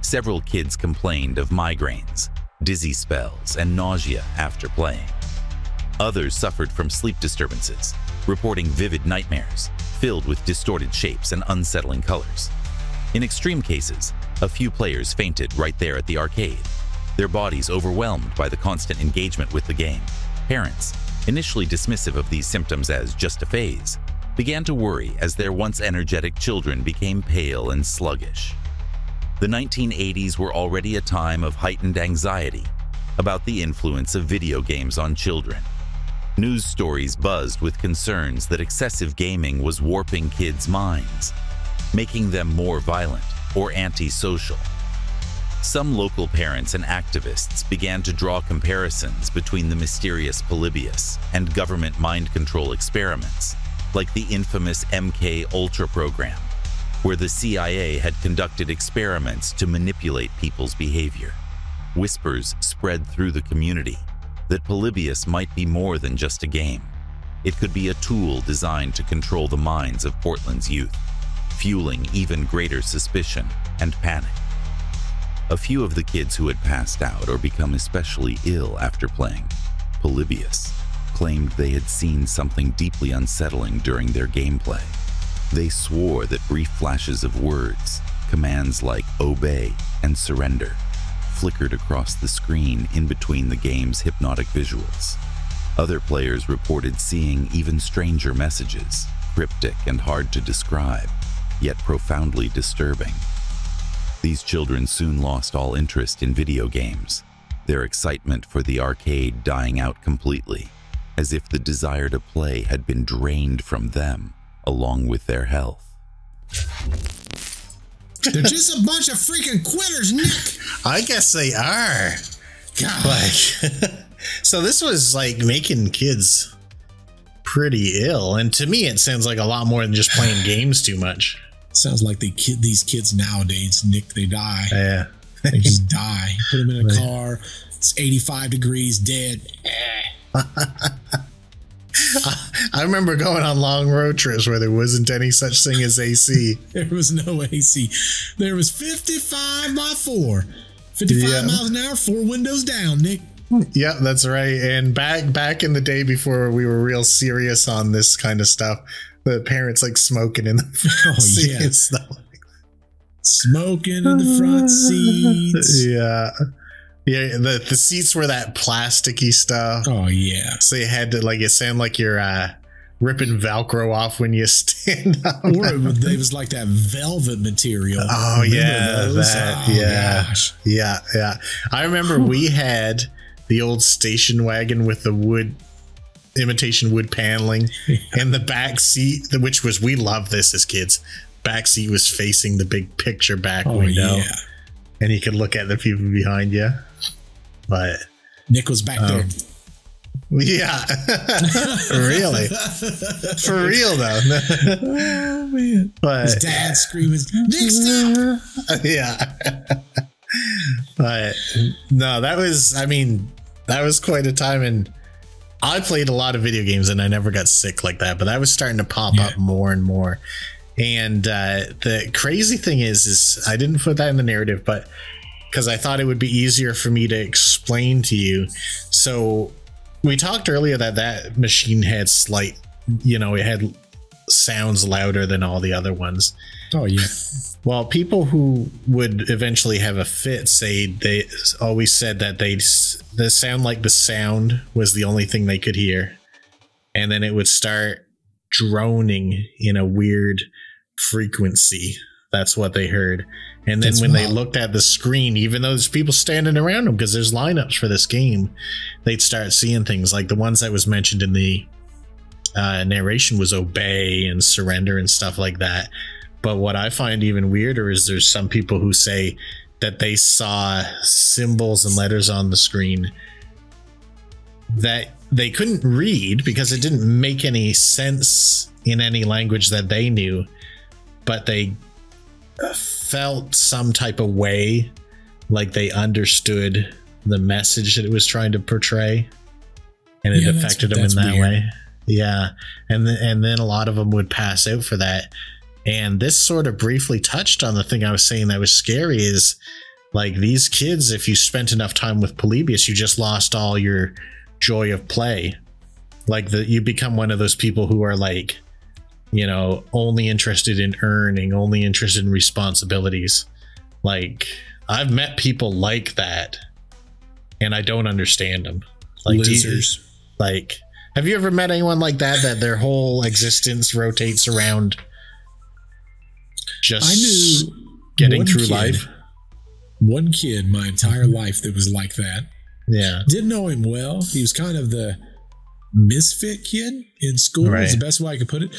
Several kids complained of migraines, dizzy spells, and nausea after playing. Others suffered from sleep disturbances, reporting vivid nightmares filled with distorted shapes and unsettling colors. In extreme cases, a few players fainted right there at the arcade, their bodies overwhelmed by the constant engagement with the game. Parents, initially dismissive of these symptoms as just a phase, began to worry as their once energetic children became pale and sluggish. The 1980s were already a time of heightened anxiety about the influence of video games on children. News stories buzzed with concerns that excessive gaming was warping kids' minds, making them more violent or antisocial. Some local parents and activists began to draw comparisons between the mysterious Polybius and government mind control experiments, like the infamous MK Ultra program, where the CIA had conducted experiments to manipulate people's behavior. Whispers spread through the community that Polybius might be more than just a game. It could be a tool designed to control the minds of Portland's youth, fueling even greater suspicion and panic. A few of the kids who had passed out or become especially ill after playing Polybius claimed they had seen something deeply unsettling during their gameplay. They swore that brief flashes of words, commands like obey and surrender, flickered across the screen in between the game's hypnotic visuals. Other players reported seeing even stranger messages, cryptic and hard to describe, yet profoundly disturbing. These children soon lost all interest in video games, their excitement for the arcade dying out completely, as if the desire to play had been drained from them, along with their health. They're just a bunch of freaking quitters, Nick! I guess they are. God. Like, so this was like making kids pretty ill, and to me it sounds like a lot more than just playing games too much. Sounds like these kids nowadays, Nick, they die. Yeah. They just die. Put them in a right. car, it's 85 degrees, dead. I remember going on long road trips where there wasn't any such thing as AC. There was no AC. There was 55 by 4. 55 miles an hour, 4 windows down, Nick. Yeah, that's right. And back in the day before we were real serious on this kind of stuff, the parents like smoking in the seat and stuff. Smoking in the front seats. Yeah. Yeah, the seats were that plasticky stuff. Oh, yeah. So you had to, like, it sounded like you're ripping Velcro off when you stand up. Or it was like that velvet material. Oh, yeah. Gosh. Yeah. I remember we had the old station wagon with the imitation wood paneling, and the back seat, which was, we loved this as kids. Back seat was facing the big picture back window. Yeah. And you could look at the people behind you. But Nick was back there. Yeah. Really? For real, though. Oh, man. But his dad screaming, Nick, stop! Yeah. But no, that was quite a time. And I played a lot of video games and I never got sick like that. But that was starting to pop up more and more. And the crazy thing is I didn't put that in the narrative, but because I thought it would be easier for me to explain to you. So we talked earlier that machine had it had sounds louder than all the other ones. Oh, yeah. Well, people who would eventually have a fit say they always said that the sound was the only thing they could hear. And then it would start droning in a weird frequency. That's what they heard. And then when they looked at the screen, even though there's people standing around them because there's lineups for this game, they'd start seeing things like the ones that was mentioned in the narration was obey and surrender and stuff like that. But what I find even weirder is there's some people who say that they saw symbols and letters on the screen that they couldn't read because it didn't make any sense in any language that they knew, but they felt some type of way, like they understood the message that it was trying to portray, and it affected them in that way. Yeah. And then a lot of them would pass out for that. And this sort of briefly touched on the thing I was saying that was scary is like these kids, if you spent enough time with Polybius, you just lost all your joy of play. Like you become one of those people who are like, only interested in earning, only interested in responsibilities. Like I've met people like that and I don't understand them. Like losers. Have you ever met anyone like that their whole existence rotates around just getting through life? One kid my entire life that was like that. Yeah. Didn't know him well. He was kind of the misfit kid in school, is the best way I could put it.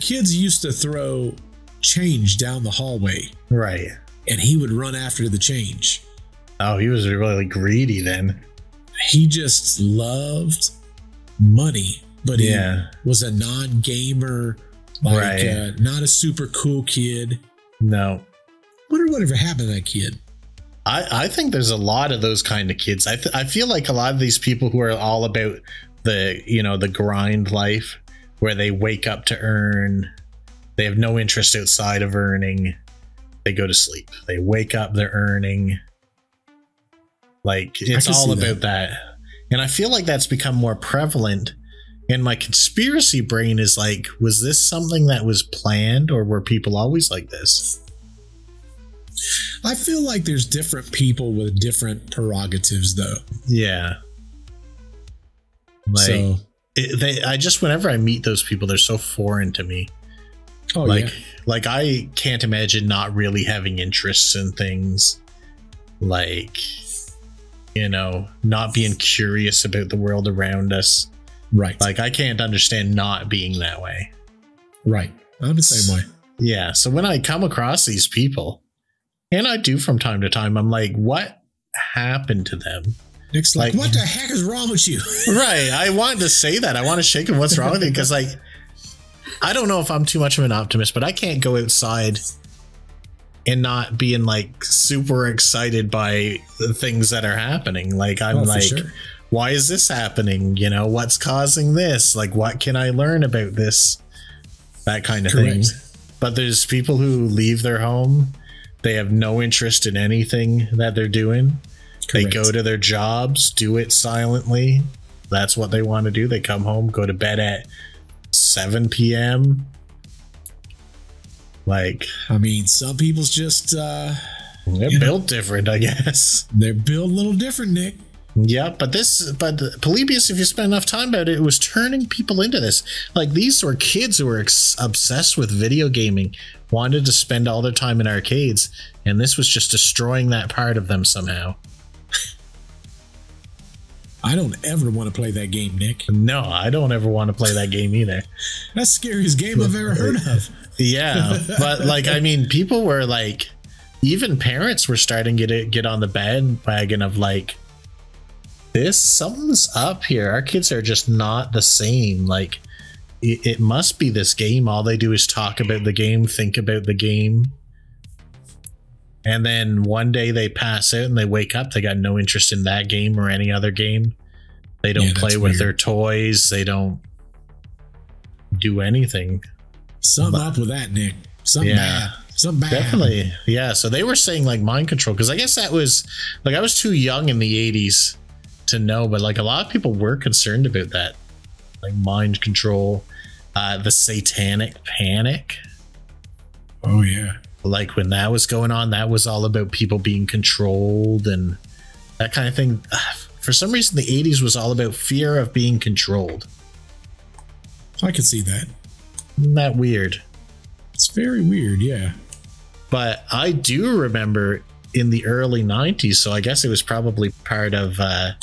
Kids used to throw change down the hallway. Right. And he would run after the change. Oh, he was really greedy then. He just loved money, but he was a non-gamer, not a super cool kid. No. Wonder whatever happened to that kid. I think there's a lot of those kind of kids. I feel like a lot of these people who are all about the grind life where they wake up to earn, they have no interest outside of earning, they go to sleep, they wake up, they're earning, like it's all about that. And I feel like that's become more prevalent, and my conspiracy brain is like, was this something that was planned or were people always like this? I feel like there's different people with different prerogatives though. Yeah. Whenever I meet those people, they're so foreign to me. Oh, like I can't imagine not really having interests in things, like, not being curious about the world around us. Right. Like I can't understand not being that way. Right. I'm the same way. Yeah. So when I come across these people, and I do from time to time, I'm like, what happened to them? Nick's like, what the heck is wrong with you? Right. I wanted to say that. I want to shake him. What's wrong with you? Because I don't know if I'm too much of an optimist, but I can't go outside and not being like super excited by the things that are happening. Like I'm like, sure. Why is this happening? You know, what's causing this? Like, what can I learn about this? That kind of thing. But there's people who leave their home. They have no interest in anything that they're doing. Correct. They go to their jobs, do it silently. That's what they want to do. They come home, go to bed at 7 p.m. Like, I mean, some people's just they're built different, I guess. They're built a little different, Nick. Yeah, but Polybius, if you spend enough time about it, it was turning people into this. Like, these were kids who were obsessed with video gaming, wanted to spend all their time in arcades, and this was just destroying that part of them somehow. I don't ever want to play that game, Nick. No, I don't ever want to play that game either. That's the scariest game I've ever heard of. Yeah, but like, I mean, people were like, even parents were starting to get on the bandwagon of like, something's up here. Our kids are just not the same. Like, it must be this game. All they do is talk about the game, think about the game. And then one day they pass out and they wake up. They got no interest in that game or any other game. They don't play with their toys. They don't do anything. Something up with that, Nick. Something bad. Something bad. Definitely. Yeah. So they were saying like mind control, because I guess that was like, I was too young in the 80s to know, but like a lot of people were concerned about that, like mind control, the satanic panic. Oh yeah, like when that was going on, that was all about people being controlled and that kind of thing. For some reason, the 80s was all about fear of being controlled. I could see that. Isn't that weird? It's very weird, yeah. But I do remember in the early 90s, so I guess it was probably part of that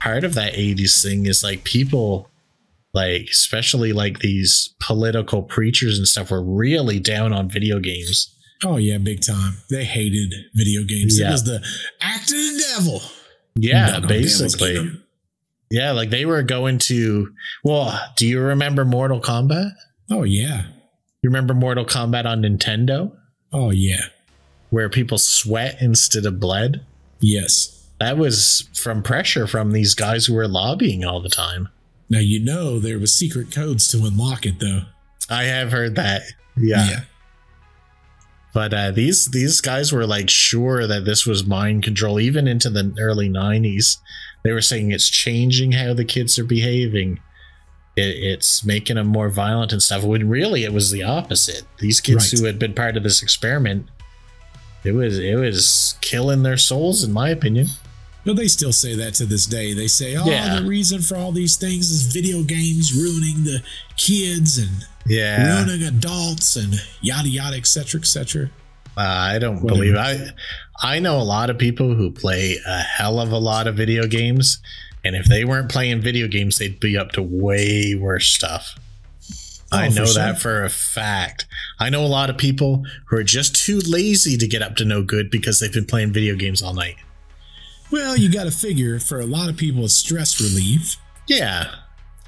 80s thing, is like people, like especially like these political preachers and stuff, were really down on video games. Oh yeah, big time. They hated video games. Yeah. It was the act of the devil. Yeah, basically. Yeah, like they were going to, well, do you remember Mortal Kombat? Oh yeah. You remember Mortal Kombat on Nintendo? Oh yeah. Where people sweat instead of bled? Yes. That was from pressure from these guys who were lobbying all the time. Now, you know, there was secret codes to unlock it, though. I have heard that. Yeah. But these guys were like sure that this was mind control, even into the early 90s. They were saying it's changing how the kids are behaving. It's making them more violent and stuff. When really it was the opposite. These kids who had been part of this experiment, it was killing their souls, in my opinion. But they still say that to this day. They say, the reason for all these things is video games ruining the kids and ruining adults and yada yada, etc., etc. I don't believe it. I know a lot of people who play a hell of a lot of video games, and if they weren't playing video games, they'd be up to way worse stuff. I know that for a fact. I know a lot of people who are just too lazy to get up to no good because they've been playing video games all night. Well, you got to figure, for a lot of people, it's stress relief. Yeah.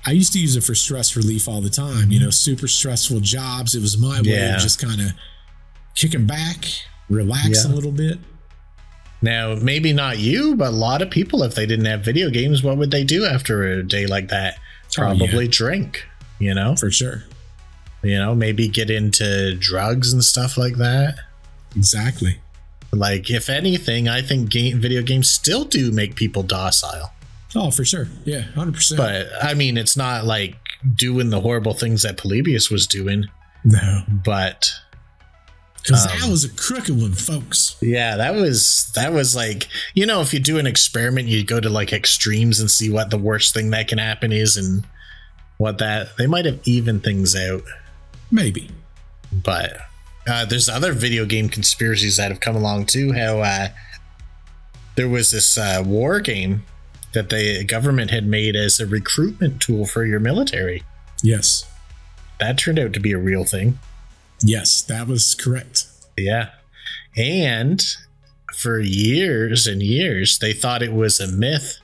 I used to use it for stress relief all the time. You know, super stressful jobs. It was my way of just kind of kicking back, relaxing a little bit. Now, maybe not you, but a lot of people, if they didn't have video games, what would they do after a day like that? Probably drink, you know? For sure. You know, maybe get into drugs and stuff like that. Exactly. Like, if anything, I think video games still do make people docile. Oh, for sure. Yeah, 100%. But, I mean, it's not like doing the horrible things that Polybius was doing. No. But... because that was a crooked one, folks. Yeah, that was like, you know, if you do an experiment, you go to like extremes and see what the worst thing that can happen is and what that... they might have evened things out. Maybe. But... there's other video game conspiracies that have come along too. How there was this war game that the government had made as a recruitment tool for your military. Yes. That turned out to be a real thing. Yes, that was correct. Yeah. And for years and years, they thought it was a myth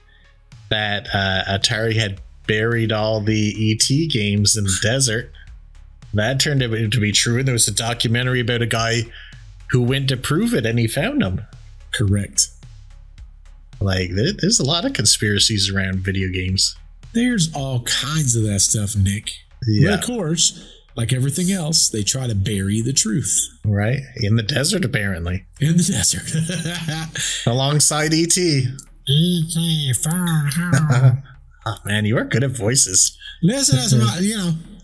that Atari had buried all the ET games in the desert. That turned out to be true. There was a documentary about a guy who went to prove it and he found them. Correct. Like, there's a lot of conspiracies around video games. There's all kinds of that stuff, Nick. Yeah. But of course, like everything else, they try to bury the truth. Right? In the desert, apparently. In the desert. Alongside E.T. E.T. phone home. Oh, man, you are good at voices. Listen,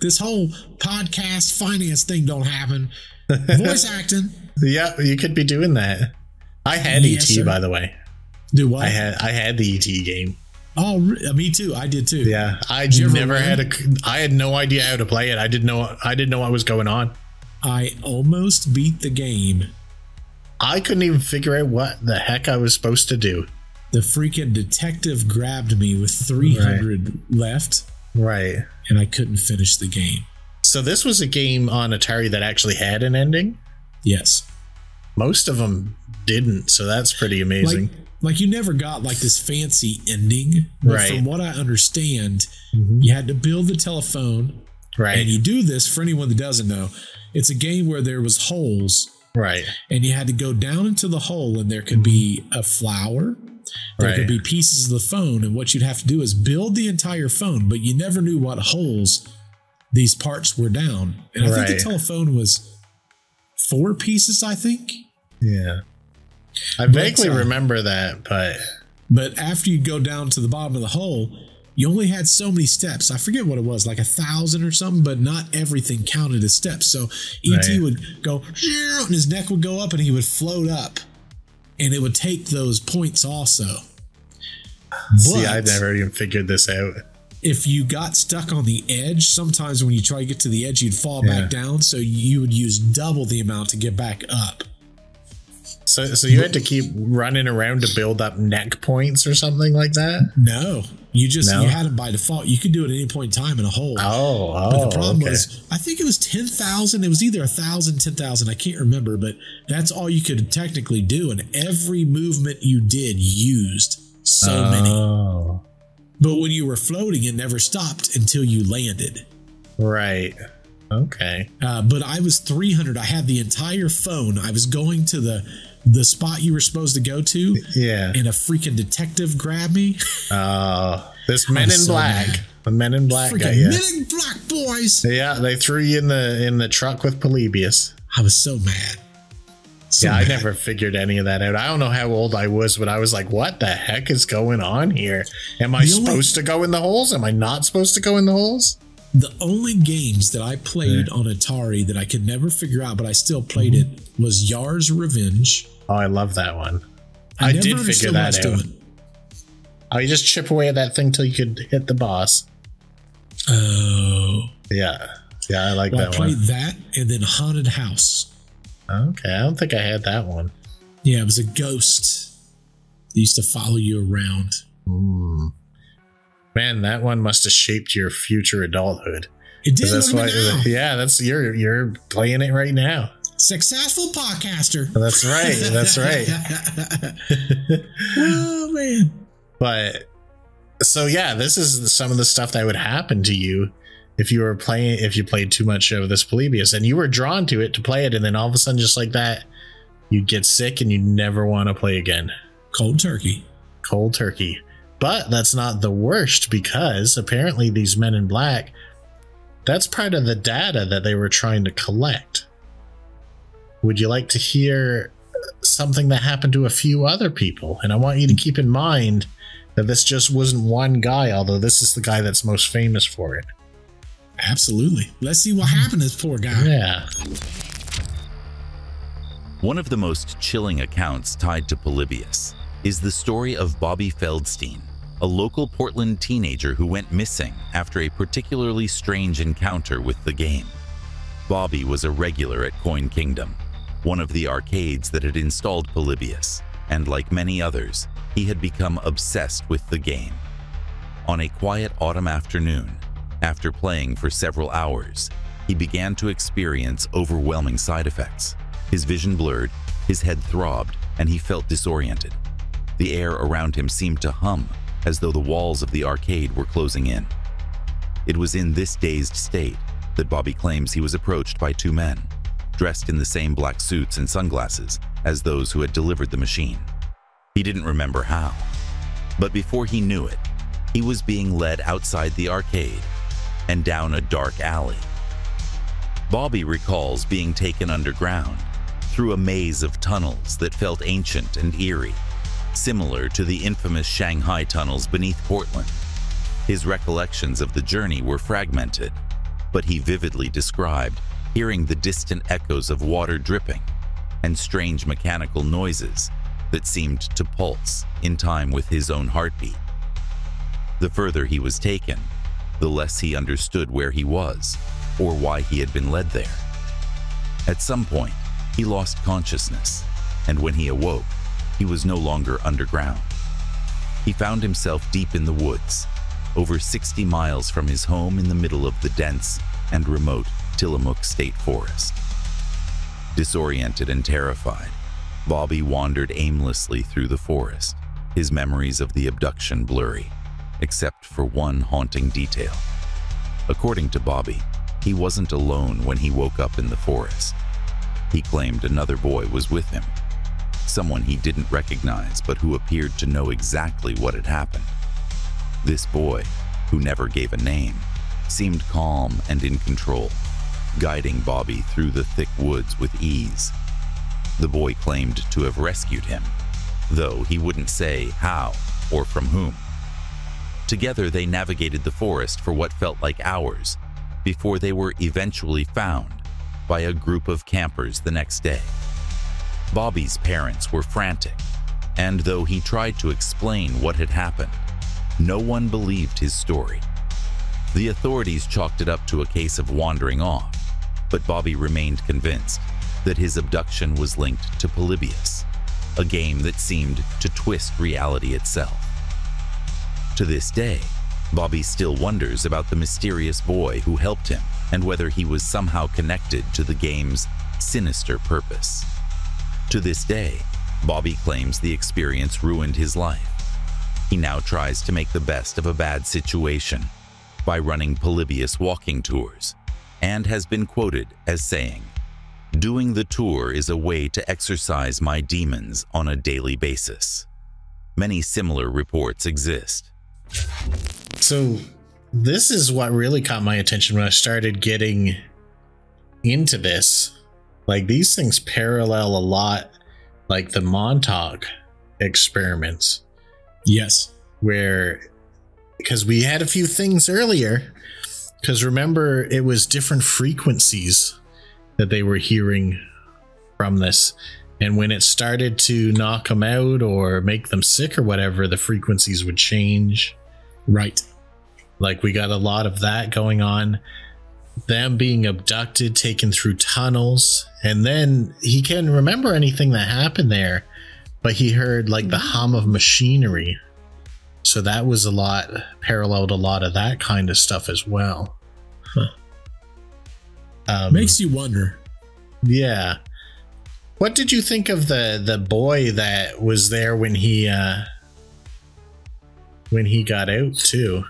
this whole podcast finance thing don't happen. Voice acting. Yeah, you could be doing that. I had Yes, E.T., sir. by the way. Do what? I had the E.T. game. Oh, me too. I did too. Yeah, I had no idea how to play it. I didn't know what was going on. I almost beat the game. I couldn't even figure out what the heck I was supposed to do. The freaking detective grabbed me with 300 left. Right. And I couldn't finish the game. So this was a game on Atari that actually had an ending? Yes. Most of them didn't, so that's pretty amazing. Like you never got like this fancy ending. But right. From what I understand, you had to build the telephone. Right. And you do this, for anyone that doesn't know, it's a game where there was holes. Right. And you had to go down into the hole and there could be a flower. There could be pieces of the phone. And what you'd have to do is build the entire phone, but you never knew what holes these parts were down. And I think the telephone was 4 pieces, I think. Yeah. I vaguely remember that, but after you go down to the bottom of the hole, you only had so many steps. I forget what it was, like 1,000 or something, but not everything counted as steps. So E.T. would go, and his neck would go up and he would float up, and it would take those points also. See, I never even figured this out. If you got stuck on the edge, sometimes when you try to get to the edge, you'd fall back down. So you would use double the amount to get back up. So you had to keep running around to build up neck points or something like that? No, you had them by default. You could do it at any point in time in a hole. But the problem was, I think it was 10,000. It was either 1,000, 10,000. I can't remember, but that's all you could technically do. And every movement you did used so many. But when you were floating, it never stopped until you landed. Right. Okay. But I was 300. I had the entire phone. I was going to the spot you were supposed to go to. Yeah. And a freaking detective grabbed me. This Men in Black. Mad. The Men in Black freaking guy. Yeah. Men in Black boys. Yeah, they threw you in the truck with Polybius. I was so mad. I never figured any of that out. I don't know how old I was, but I was like, what the heck is going on here? Am I supposed to go in the holes? Am I not supposed to go in the holes? The only games that I played on Atari that I could never figure out, but I still played it, was Yar's Revenge. Oh, I love that one. I did figure that out. Oh, you just chip away at that thing till you could hit the boss. Oh. Yeah. Yeah, I like that one. I played that and then Haunted House. Okay, I don't think I had that one. Yeah, it was a ghost that used to follow you around. Man, that one must have shaped your future adulthood. It did. That's why. Yeah, that's you're playing it right now. Successful podcaster. That's right. That's right. Oh man. But so yeah, this is some of the stuff that would happen to you if you played too much of this Polybius and you were drawn to it to play it, and then all of a sudden, just like that, you'd get sick and you'd never want to play again. Cold turkey. Cold turkey. But that's not the worst, because apparently these Men in Black, that's part of the data that they were trying to collect. Would you like to hear something that happened to a few other people? And I want you to keep in mind that this just wasn't one guy, although this is the guy that's most famous for it. Absolutely. Let's see what happened to this poor guy. Yeah. One of the most chilling accounts tied to Polybius is the story of Bobby Feldstein, a local Portland teenager who went missing after a particularly strange encounter with the game. Bobby was a regular at Coin Kingdom, one of the arcades that had installed Polybius, and like many others, he had become obsessed with the game. On a quiet autumn afternoon, after playing for several hours, he began to experience overwhelming side effects. His vision blurred, his head throbbed, and he felt disoriented. The air around him seemed to hum, as though the walls of the arcade were closing in. It was in this dazed state that Bobby claims he was approached by 2 men. dressed in the same black suits and sunglasses as those who had delivered the machine. He didn't remember how, but before he knew it, he was being led outside the arcade and down a dark alley. Bobby recalls being taken underground through a maze of tunnels that felt ancient and eerie, similar to the infamous Shanghai tunnels beneath Portland. His recollections of the journey were fragmented, but he vividly described hearing the distant echoes of water dripping and strange mechanical noises that seemed to pulse in time with his own heartbeat. The further he was taken, the less he understood where he was or why he had been led there. At some point, he lost consciousness, and when he awoke, he was no longer underground. He found himself deep in the woods, over 60 miles from his home in the middle of the dense and remote Tillamook State Forest. Disoriented and terrified, Bobby wandered aimlessly through the forest, his memories of the abduction blurry, except for one haunting detail. According to Bobby, he wasn't alone when he woke up in the forest. He claimed another boy was with him, someone he didn't recognize but who appeared to know exactly what had happened. This boy, who never gave a name, seemed calm and in control, guiding Bobby through the thick woods with ease. The boy claimed to have rescued him, though he wouldn't say how or from whom. Together they navigated the forest for what felt like hours before they were eventually found by a group of campers the next day. Bobby's parents were frantic, and though he tried to explain what had happened, no one believed his story. The authorities chalked it up to a case of wandering off, but Bobby remained convinced that his abduction was linked to Polybius, a game that seemed to twist reality itself. To this day, Bobby still wonders about the mysterious boy who helped him and whether he was somehow connected to the game's sinister purpose. To this day, Bobby claims the experience ruined his life. He now tries to make the best of a bad situation by running Polybius walking tours, and has been quoted as saying, "Doing the tour is a way to exorcise my demons on a daily basis." Many similar reports exist. So this is what really caught my attention when I started getting into this. Like, these things parallel a lot, like the Montauk experiments. Yes. Where, because we had a few things earlier, because remember, it was different frequencies that they were hearing from this. And when it started to knock them out or make them sick or whatever, the frequencies would change. Right. Like, we got a lot of that going on. Them being abducted, taken through tunnels. And then he can't remember anything that happened there, but he heard like the hum of machinery. So that was a lot, paralleled a lot of that kind of stuff as well. Huh. Makes you wonder. Yeah. What did you think of the boy that was there when he got out too?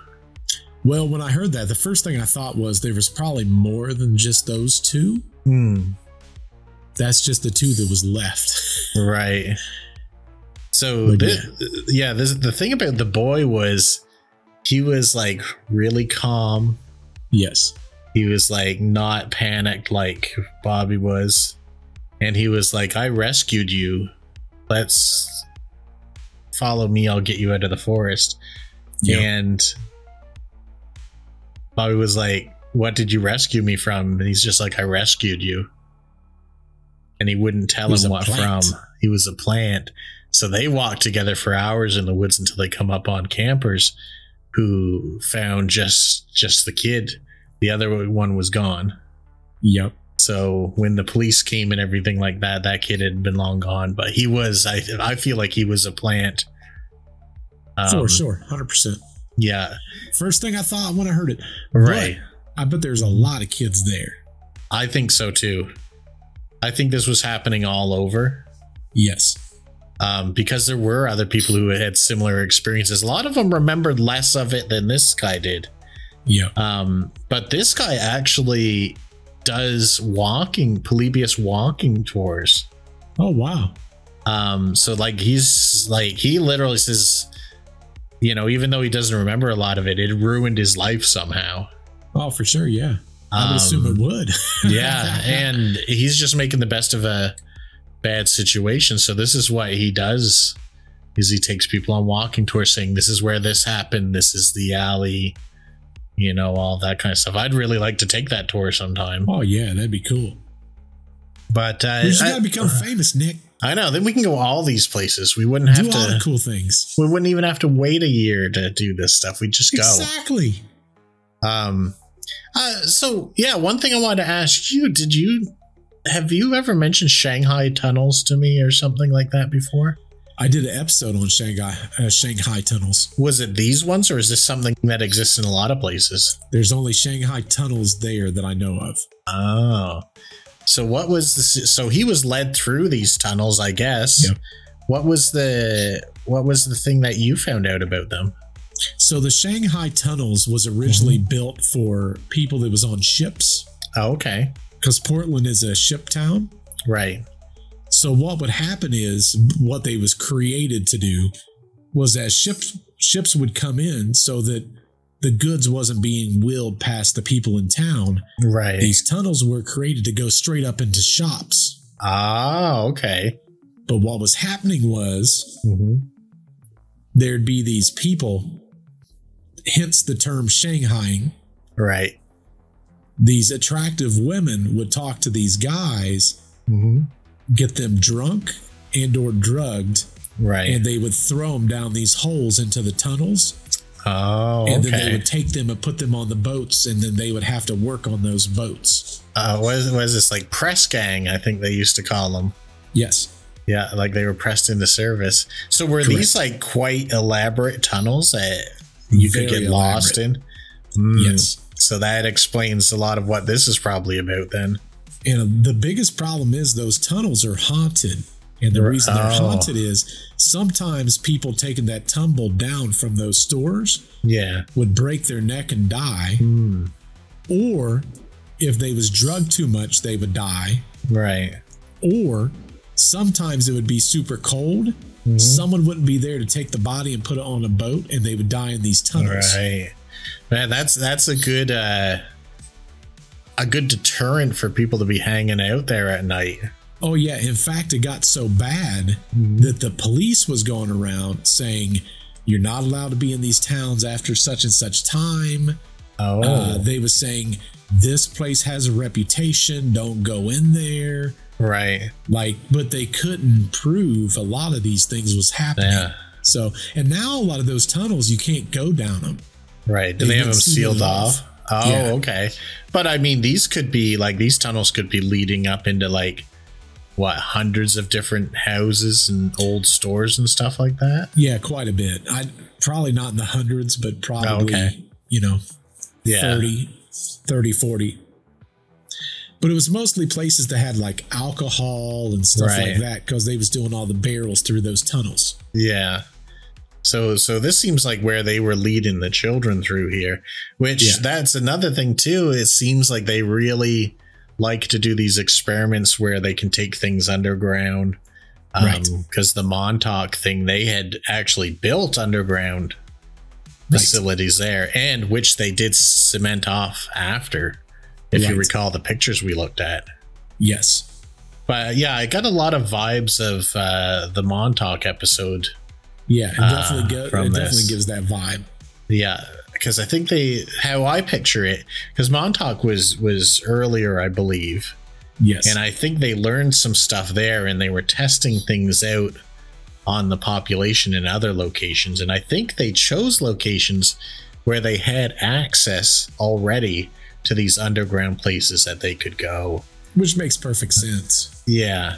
Well, when I heard that, the first thing I thought was there was probably more than just those two. That's just the two that was left. Right. So the thing about the boy was he was like really calm. Yes. He was like not panicked like Bobby was. And he was like, "I rescued you. Let's follow me. I'll get you out of the forest." Yeah. And Bobby was like, "What did you rescue me from?" And he's just like, "I rescued you." And he wouldn't tell him what from. He was a plant. So they walked together for hours in the woods until they come up on campers who found just the kid. The other one was gone. Yep. So when the police came and everything like that, that kid had been long gone. But he was, I feel like he was a plant. For sure. 100%. Yeah. First thing I thought when I heard it. Right. But I bet there's a lot of kids there. I think so too. I think this was happening all over. Yes. Because there were other people who had similar experiences. A lot of them remembered less of it than this guy did. Yeah. But this guy actually does Polybius walking tours. Oh, wow. So like he literally says, you know, even though he doesn't remember a lot of it, it ruined his life somehow. Oh, for sure. Yeah. I would assume it would. Yeah. And he's just making the best of a bad situation. So this is what he does, is he takes people on walking tours saying, this is where this happened. This is the alley, you know, all that kind of stuff. I'd really like to take that tour sometime. Oh yeah. That'd be cool. But we just gotta become famous, Nick. I know. Then we can go all these places. We wouldn't have do all the cool things. We wouldn't even have to wait a year to do this stuff. We'd just go. Exactly. So yeah, one thing I wanted to ask you, have you ever mentioned Shanghai tunnels to me or something like that before? I did an episode on Shanghai tunnels. Was it these ones, or is this something that exists in a lot of places? There's only Shanghai tunnels there that I know of. Oh, so what was this? So he was led through these tunnels, I guess. Yep. What was the thing that you found out about them? So the Shanghai tunnels was originally built for people that was on ships. Oh, okay. Because Portland is a ship town. Right. So what would happen is, what they was created to do was that ships would come in so that the goods wasn't being wheeled past the people in town. Right. These tunnels were created to go straight up into shops. Ah, okay. But what was happening was there'd be these people, hence the term Shanghaiing. Right. These attractive women would talk to these guys, get them drunk and or drugged. Right. And they would throw them down these holes into the tunnels. Oh, okay. And then they would take them and put them on the boats, and then they would have to work on those boats. Was this like press gang? I think they used to call them. Yes. Yeah, like they were pressed into service. So were these like quite elaborate tunnels that you could get lost in? Yes. So that explains a lot of what this is probably about then. And the biggest problem is those tunnels are haunted. And the reason they're haunted is sometimes people taking that tumble down from those stores would break their neck and die. Or if they was drugged too much, they would die. Right. Or sometimes it would be super cold. Someone wouldn't be there to take the body and put it on a boat, and they would die in these tunnels. Right. Man, that's a good deterrent for people to be hanging out there at night. Oh, yeah. In fact, it got so bad that the police was going around saying, you're not allowed to be in these towns after such and such time. They was saying, this place has a reputation. Don't go in there. Right. But they couldn't prove a lot of these things was happening. Yeah. So, and now a lot of those tunnels, you can't go down them. Right. Do they have them sealed off? Oh, yeah. Okay. But I mean, these tunnels could be leading up into hundreds of different houses and old stores and stuff like that? Yeah, quite a bit. Probably not in the hundreds, but probably, 30, 40. But it was mostly places that had like alcohol and stuff like that, because they was doing all the barrels through those tunnels. Yeah. So this seems like where they were leading the children through here, which that's another thing too. It seems like they really like to do these experiments where they can take things underground. Because the Montauk thing, they had actually built underground facilities there, and which they did cement off after, if you recall the pictures we looked at. Yes. But yeah, I got a lot of vibes of the Montauk episode. Yeah, it definitely gives that vibe. Yeah, because I think how I picture it, because Montauk was earlier, I believe. Yes. And I think they learned some stuff there, and they were testing things out on the population in other locations. And I think they chose locations where they had access already to these underground places that they could go. Which makes perfect sense. Yeah.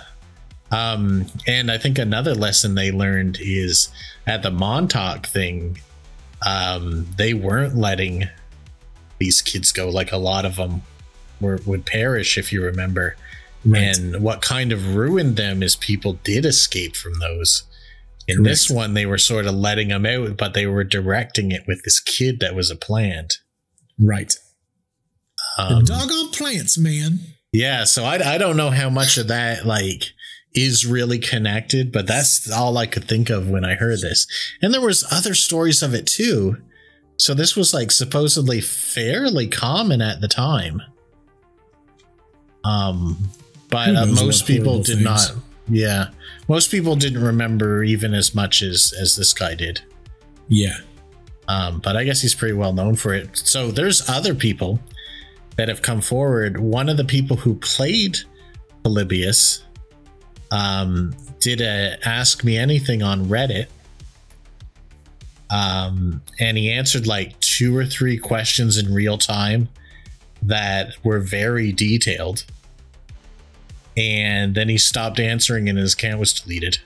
And I think another lesson they learned is at the Montauk thing, they weren't letting these kids go. Like a lot of them would perish, if you remember. Right. And what kind of ruined them is people did escape from those. In this one, they were sort of letting them out, but they were directing it with this kid that was a plant. Right. The doggone plants, man. Yeah, so I don't know how much of that like is really connected, but that's all I could think of when I heard this. And there was other stories of it too. So this was like supposedly fairly common at the time. But most people did not. Yeah, most people didn't remember even as much as this guy did. Yeah. But I guess he's pretty well known for it. So there's other people that have come forward. One of the people who played Polybius did a Ask Me Anything on Reddit. And he answered like 2 or 3 questions in real time that were very detailed. And then he stopped answering and his account was deleted.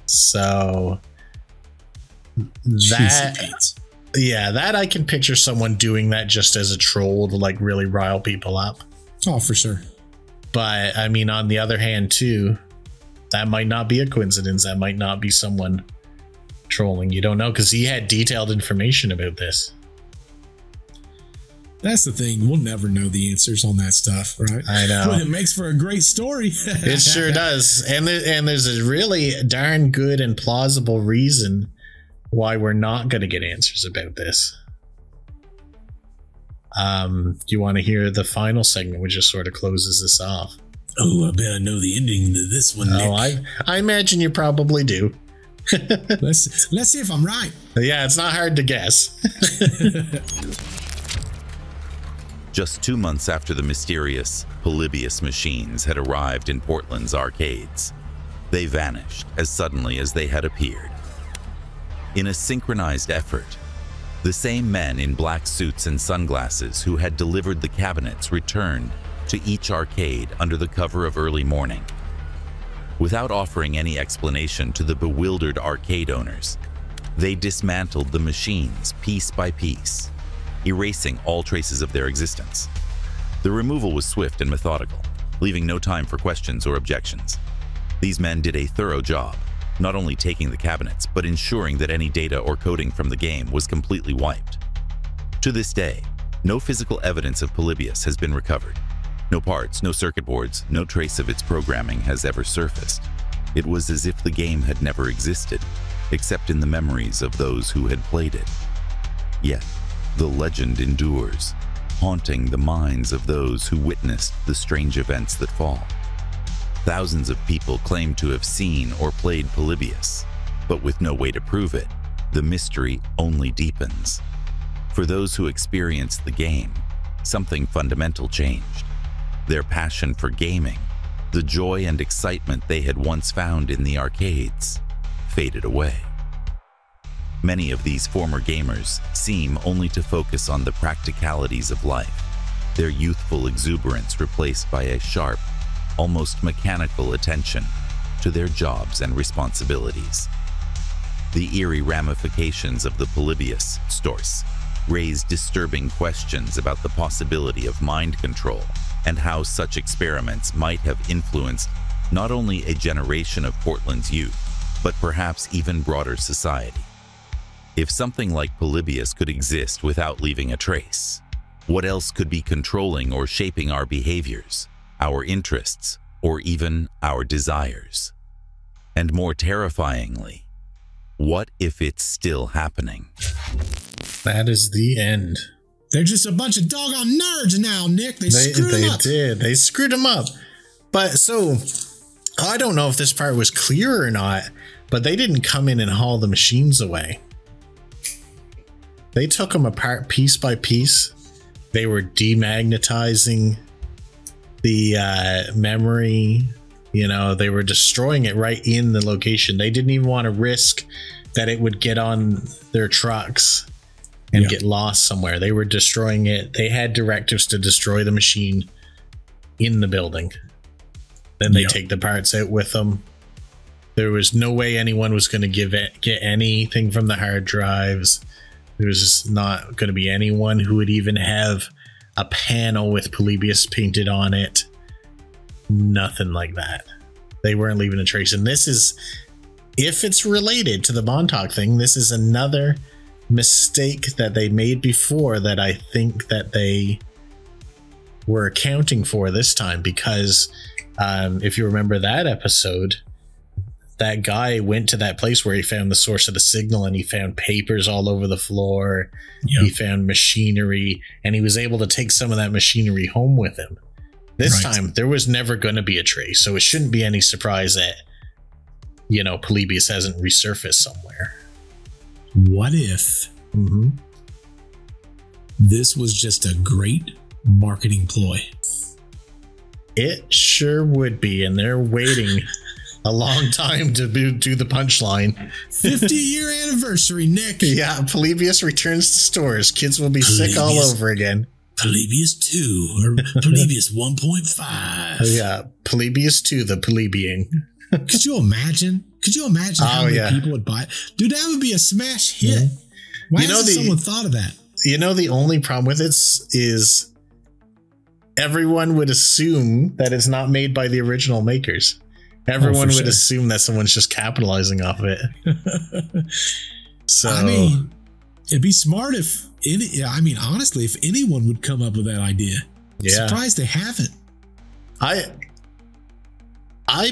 So that I can picture someone doing that just as a troll to like really rile people up. Oh, for sure. But I mean, on the other hand too, that might not be a coincidence. That might not be someone trolling. You don't know, because he had detailed information about this. That's the thing. We'll never know the answers on that stuff, right? I know. But it makes for a great story. It sure does. And there's a really darn good and plausible reason why we're not going to get answers about this. Do you want to hear the final segment, which just sort of closes this off? Oh, I bet I know the ending to this one, Nick. Oh, I imagine you probably do. Let's see if I'm right. Yeah, it's not hard to guess. Just 2 months after the mysterious Polybius machines had arrived in Portland's arcades, they vanished as suddenly as they had appeared. In a synchronized effort, the same men in black suits and sunglasses who had delivered the cabinets returned to each arcade under the cover of early morning. Without offering any explanation to the bewildered arcade owners, they dismantled the machines piece by piece, erasing all traces of their existence. The removal was swift and methodical, leaving no time for questions or objections. These men did a thorough job, not only taking the cabinets, but ensuring that any data or coding from the game was completely wiped. To this day, no physical evidence of Polybius has been recovered. No parts, no circuit boards, no trace of its programming has ever surfaced. It was as if the game had never existed, except in the memories of those who had played it. Yet, the legend endures, haunting the minds of those who witnessed the strange events that fall. Thousands of people claim to have seen or played Polybius, but with no way to prove it, the mystery only deepens. For those who experienced the game, something fundamental changed. Their passion for gaming, the joy and excitement they had once found in the arcades, faded away. Many of these former gamers seem only to focus on the practicalities of life, their youthful exuberance replaced by a sharp, almost mechanical attention to their jobs and responsibilities. The eerie ramifications of the Polybius source raise disturbing questions about the possibility of mind control and how such experiments might have influenced not only a generation of Portland's youth, but perhaps even broader society. If something like Polybius could exist without leaving a trace, what else could be controlling or shaping our behaviors, our interests, or even our desires? And more terrifyingly, what if it's still happening? That is the end. They're just a bunch of doggone nerds now, Nick. They screwed them up. They screwed them up. But so, I don't know if this part was clear or not, but they didn't come in and haul the machines away. They took them apart piece by piece. They were demagnetizing the memory. You know, they were destroying it right in the location. They didn't even want to risk that it would get on their trucks and get lost somewhere. They were destroying it. They had directives to destroy the machine in the building. Then they take the parts out with them. There was no way anyone was going to get anything from the hard drives. There was just not going to be anyone who would even have a panel with Polybius painted on it. Nothing like that. They weren't leaving a trace. And this is, if it's related to the Montauk thing, this is another mistake that they made before that I think that they were accounting for this time, because if you remember that episode, that guy went to that place where he found the source of the signal, and he found papers all over the floor. Yep. He found machinery, and he was able to take some of that machinery home with him. This time, there was never going to be a trace, so it shouldn't be any surprise that, you know, Polybius hasn't resurfaced somewhere. What if this was just a great marketing ploy? It sure would be, and they're waiting a long time to do the punchline. 50-year anniversary, Nick. Yeah, Polybius returns to stores. Kids will be sick all over again. Polybius 2 or Polybius 1.5. Yeah, Polybius 2, the plebeian. Could you imagine? How many people would buy it? Dude, that would be a smash hit. Why hasn't someone thought of that? You know, the only problem with it is everyone would assume that it's not made by the original makers. Everyone would assume that someone's just capitalizing off of it. So, I mean, it'd be smart if honestly, if anyone would come up with that idea. Yeah. Surprised they haven't. I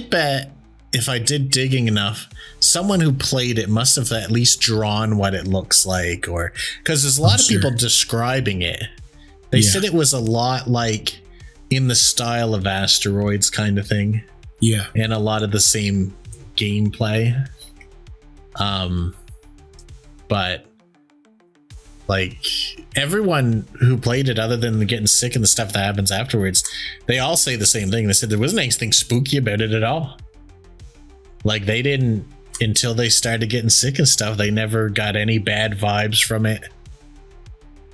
bet if I did digging enough, someone who played it must have at least drawn what it looks like, or because there's a lot of people describing it. They said it was a lot like in the style of Asteroids kind of thing. Yeah. And a lot of the same gameplay. But like everyone who played it, other than getting sick and the stuff that happens afterwards, they all say the same thing. They said there wasn't anything spooky about it at all. Like they didn't, until they started getting sick and stuff, they never got any bad vibes from it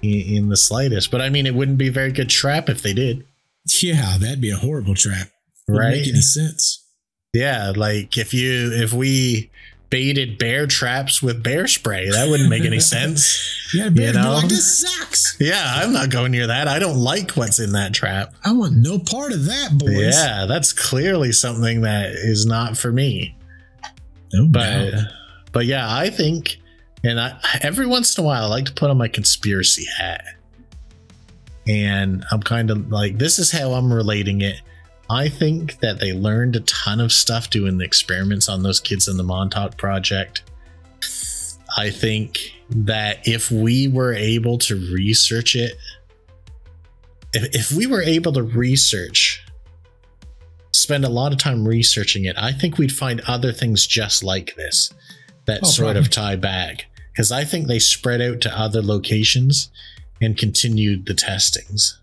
in the slightest. But I mean, it wouldn't be a very good trap if they did. Yeah, that'd be a horrible trap. Wouldn't make any sense. Yeah, like if we baited bear traps with bear spray, that wouldn't make any sense. Yeah, bear, you know? Like, this sucks. Yeah, I'm not going near that. I don't like what's in that trap. I want no part of that, boys. Yeah, that's clearly something that is not for me. No doubt. But yeah, I think, and every once in a while I like to put on my conspiracy hat, and I'm kind of like, this is how I'm relating it. I think that they learned a ton of stuff doing the experiments on those kids in the Montauk Project. I think that if we were able to research it, if we were able to spend a lot of time researching it, I think we'd find other things just like this that sort of tie back. Because I think they spread out to other locations and continued the testings.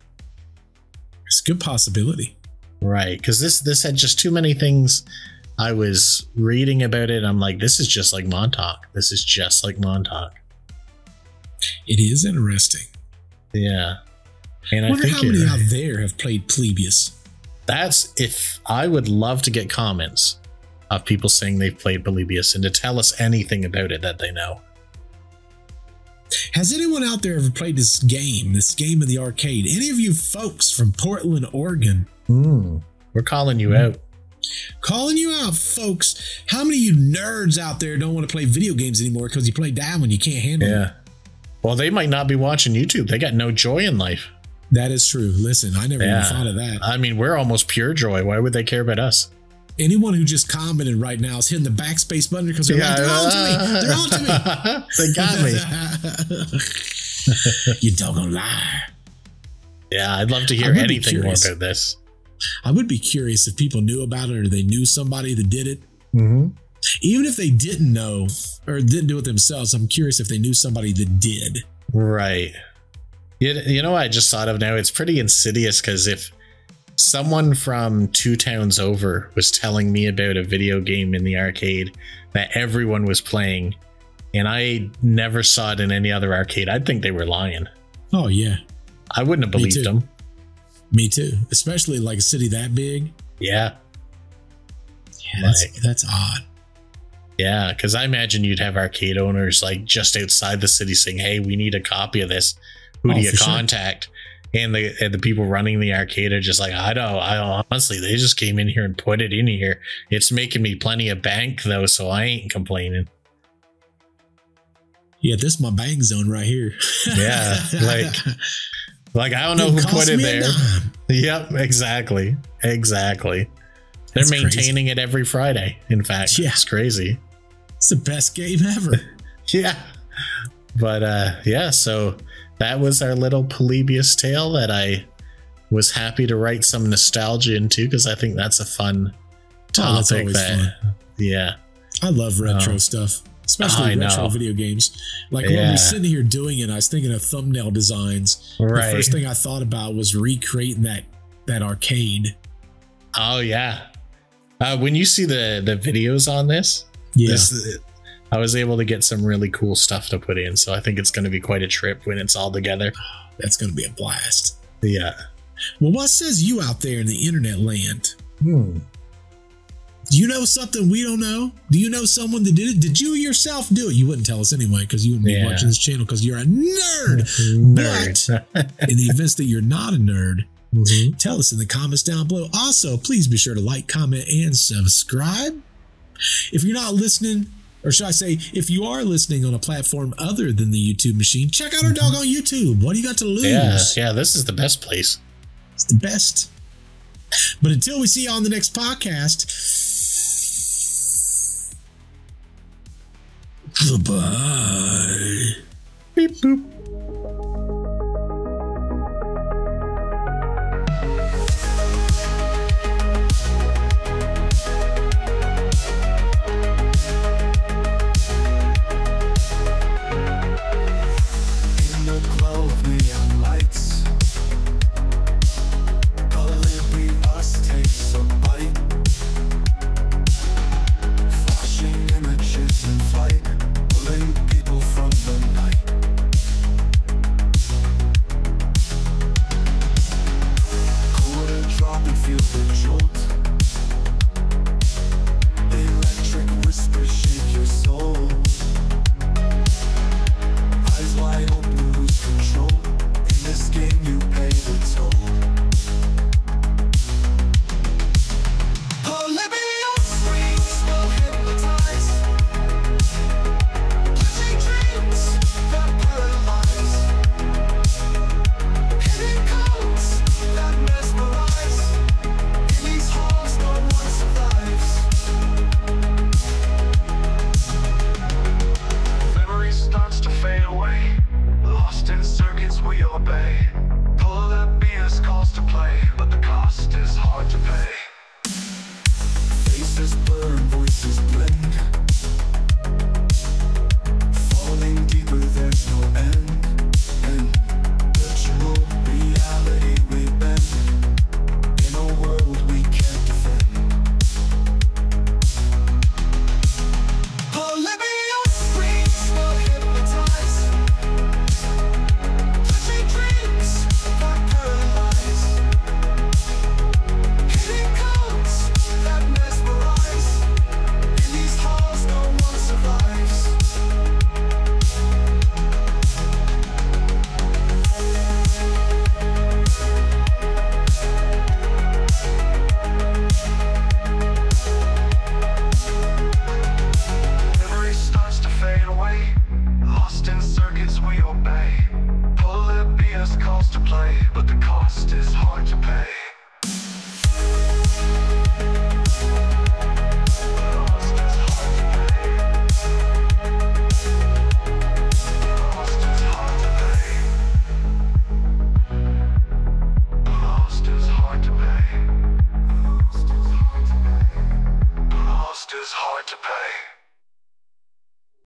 It's a good possibility. Right, because this had just too many things. I was reading about it. I'm like, this is just like Montauk. This is just like Montauk. It is interesting. Yeah. And I wonder think how many out there have played Polybius. I would love to get comments of people saying they've played Polybius and to tell us anything about it that they know. Has anyone out there ever played this game in the arcade? Any of you folks from Portland, Oregon? We're calling you out. Calling you out, folks. How many of you nerds out there don't want to play video games anymore because you play down when you can't handle it? Well, they might not be watching YouTube. They got no joy in life. That is true. Listen, I never even thought of that. I mean, we're almost pure joy. Why would they care about us? Anyone who just commented right now is hitting the backspace button because they're like, they're on to me. They're on to me. They got me. You doggone liar. Yeah, I'd love to hear anything more about this. I would be curious if people knew about it or they knew somebody that did it. Even if they didn't know or didn't do it themselves, I'm curious if they knew somebody that did. Right. You know what I just thought of now? It's pretty insidious because if someone from 2 towns over was telling me about a video game in the arcade that everyone was playing and I never saw it in any other arcade, I'd think they were lying. Oh, yeah. I wouldn't have believed them. Me too. Especially like a city that big. Yeah. Yeah, that's odd. Yeah, because I imagine you'd have arcade owners like just outside the city saying, hey, we need a copy of this. Who do you contact? Sure. And the people running the arcade are just like, I honestly, they just came in here and put it in here. It's making me plenty of bank though, so I ain't complaining. Yeah, this is my bang zone right here. Yeah, like I don't know who put it there. Yep, exactly. They're maintaining it every Friday. In fact, it's crazy. It's the best game ever. Yeah. But yeah, so that was our little Polybius tale that I was happy to write some nostalgia into, because I think that's a fun topic. Fun. Yeah. I love retro stuff, especially retro video games. Like when we were sitting here doing it, I was thinking of thumbnail designs. Right. The first thing I thought about was recreating that arcade. Oh yeah. When you see the videos on this, I was able to get some really cool stuff to put in. So I think it's going to be quite a trip when it's all together. That's going to be a blast. Yeah. Well, what says you out there in the internet land? Do you know something we don't know? Do you know someone that did it? Did you yourself do it? You wouldn't tell us anyway, because you wouldn't be watching this channel because you're a nerd. But in the events that you're not a nerd, tell us in the comments down below. Also, please be sure to like, comment, and subscribe. If you're not listening, or should I say, if you are listening on a platform other than the YouTube machine, check out our doggone YouTube. What do you got to lose? Yeah, this is the best place. It's the best. But until we see you on the next podcast, goodbye. Beep boop.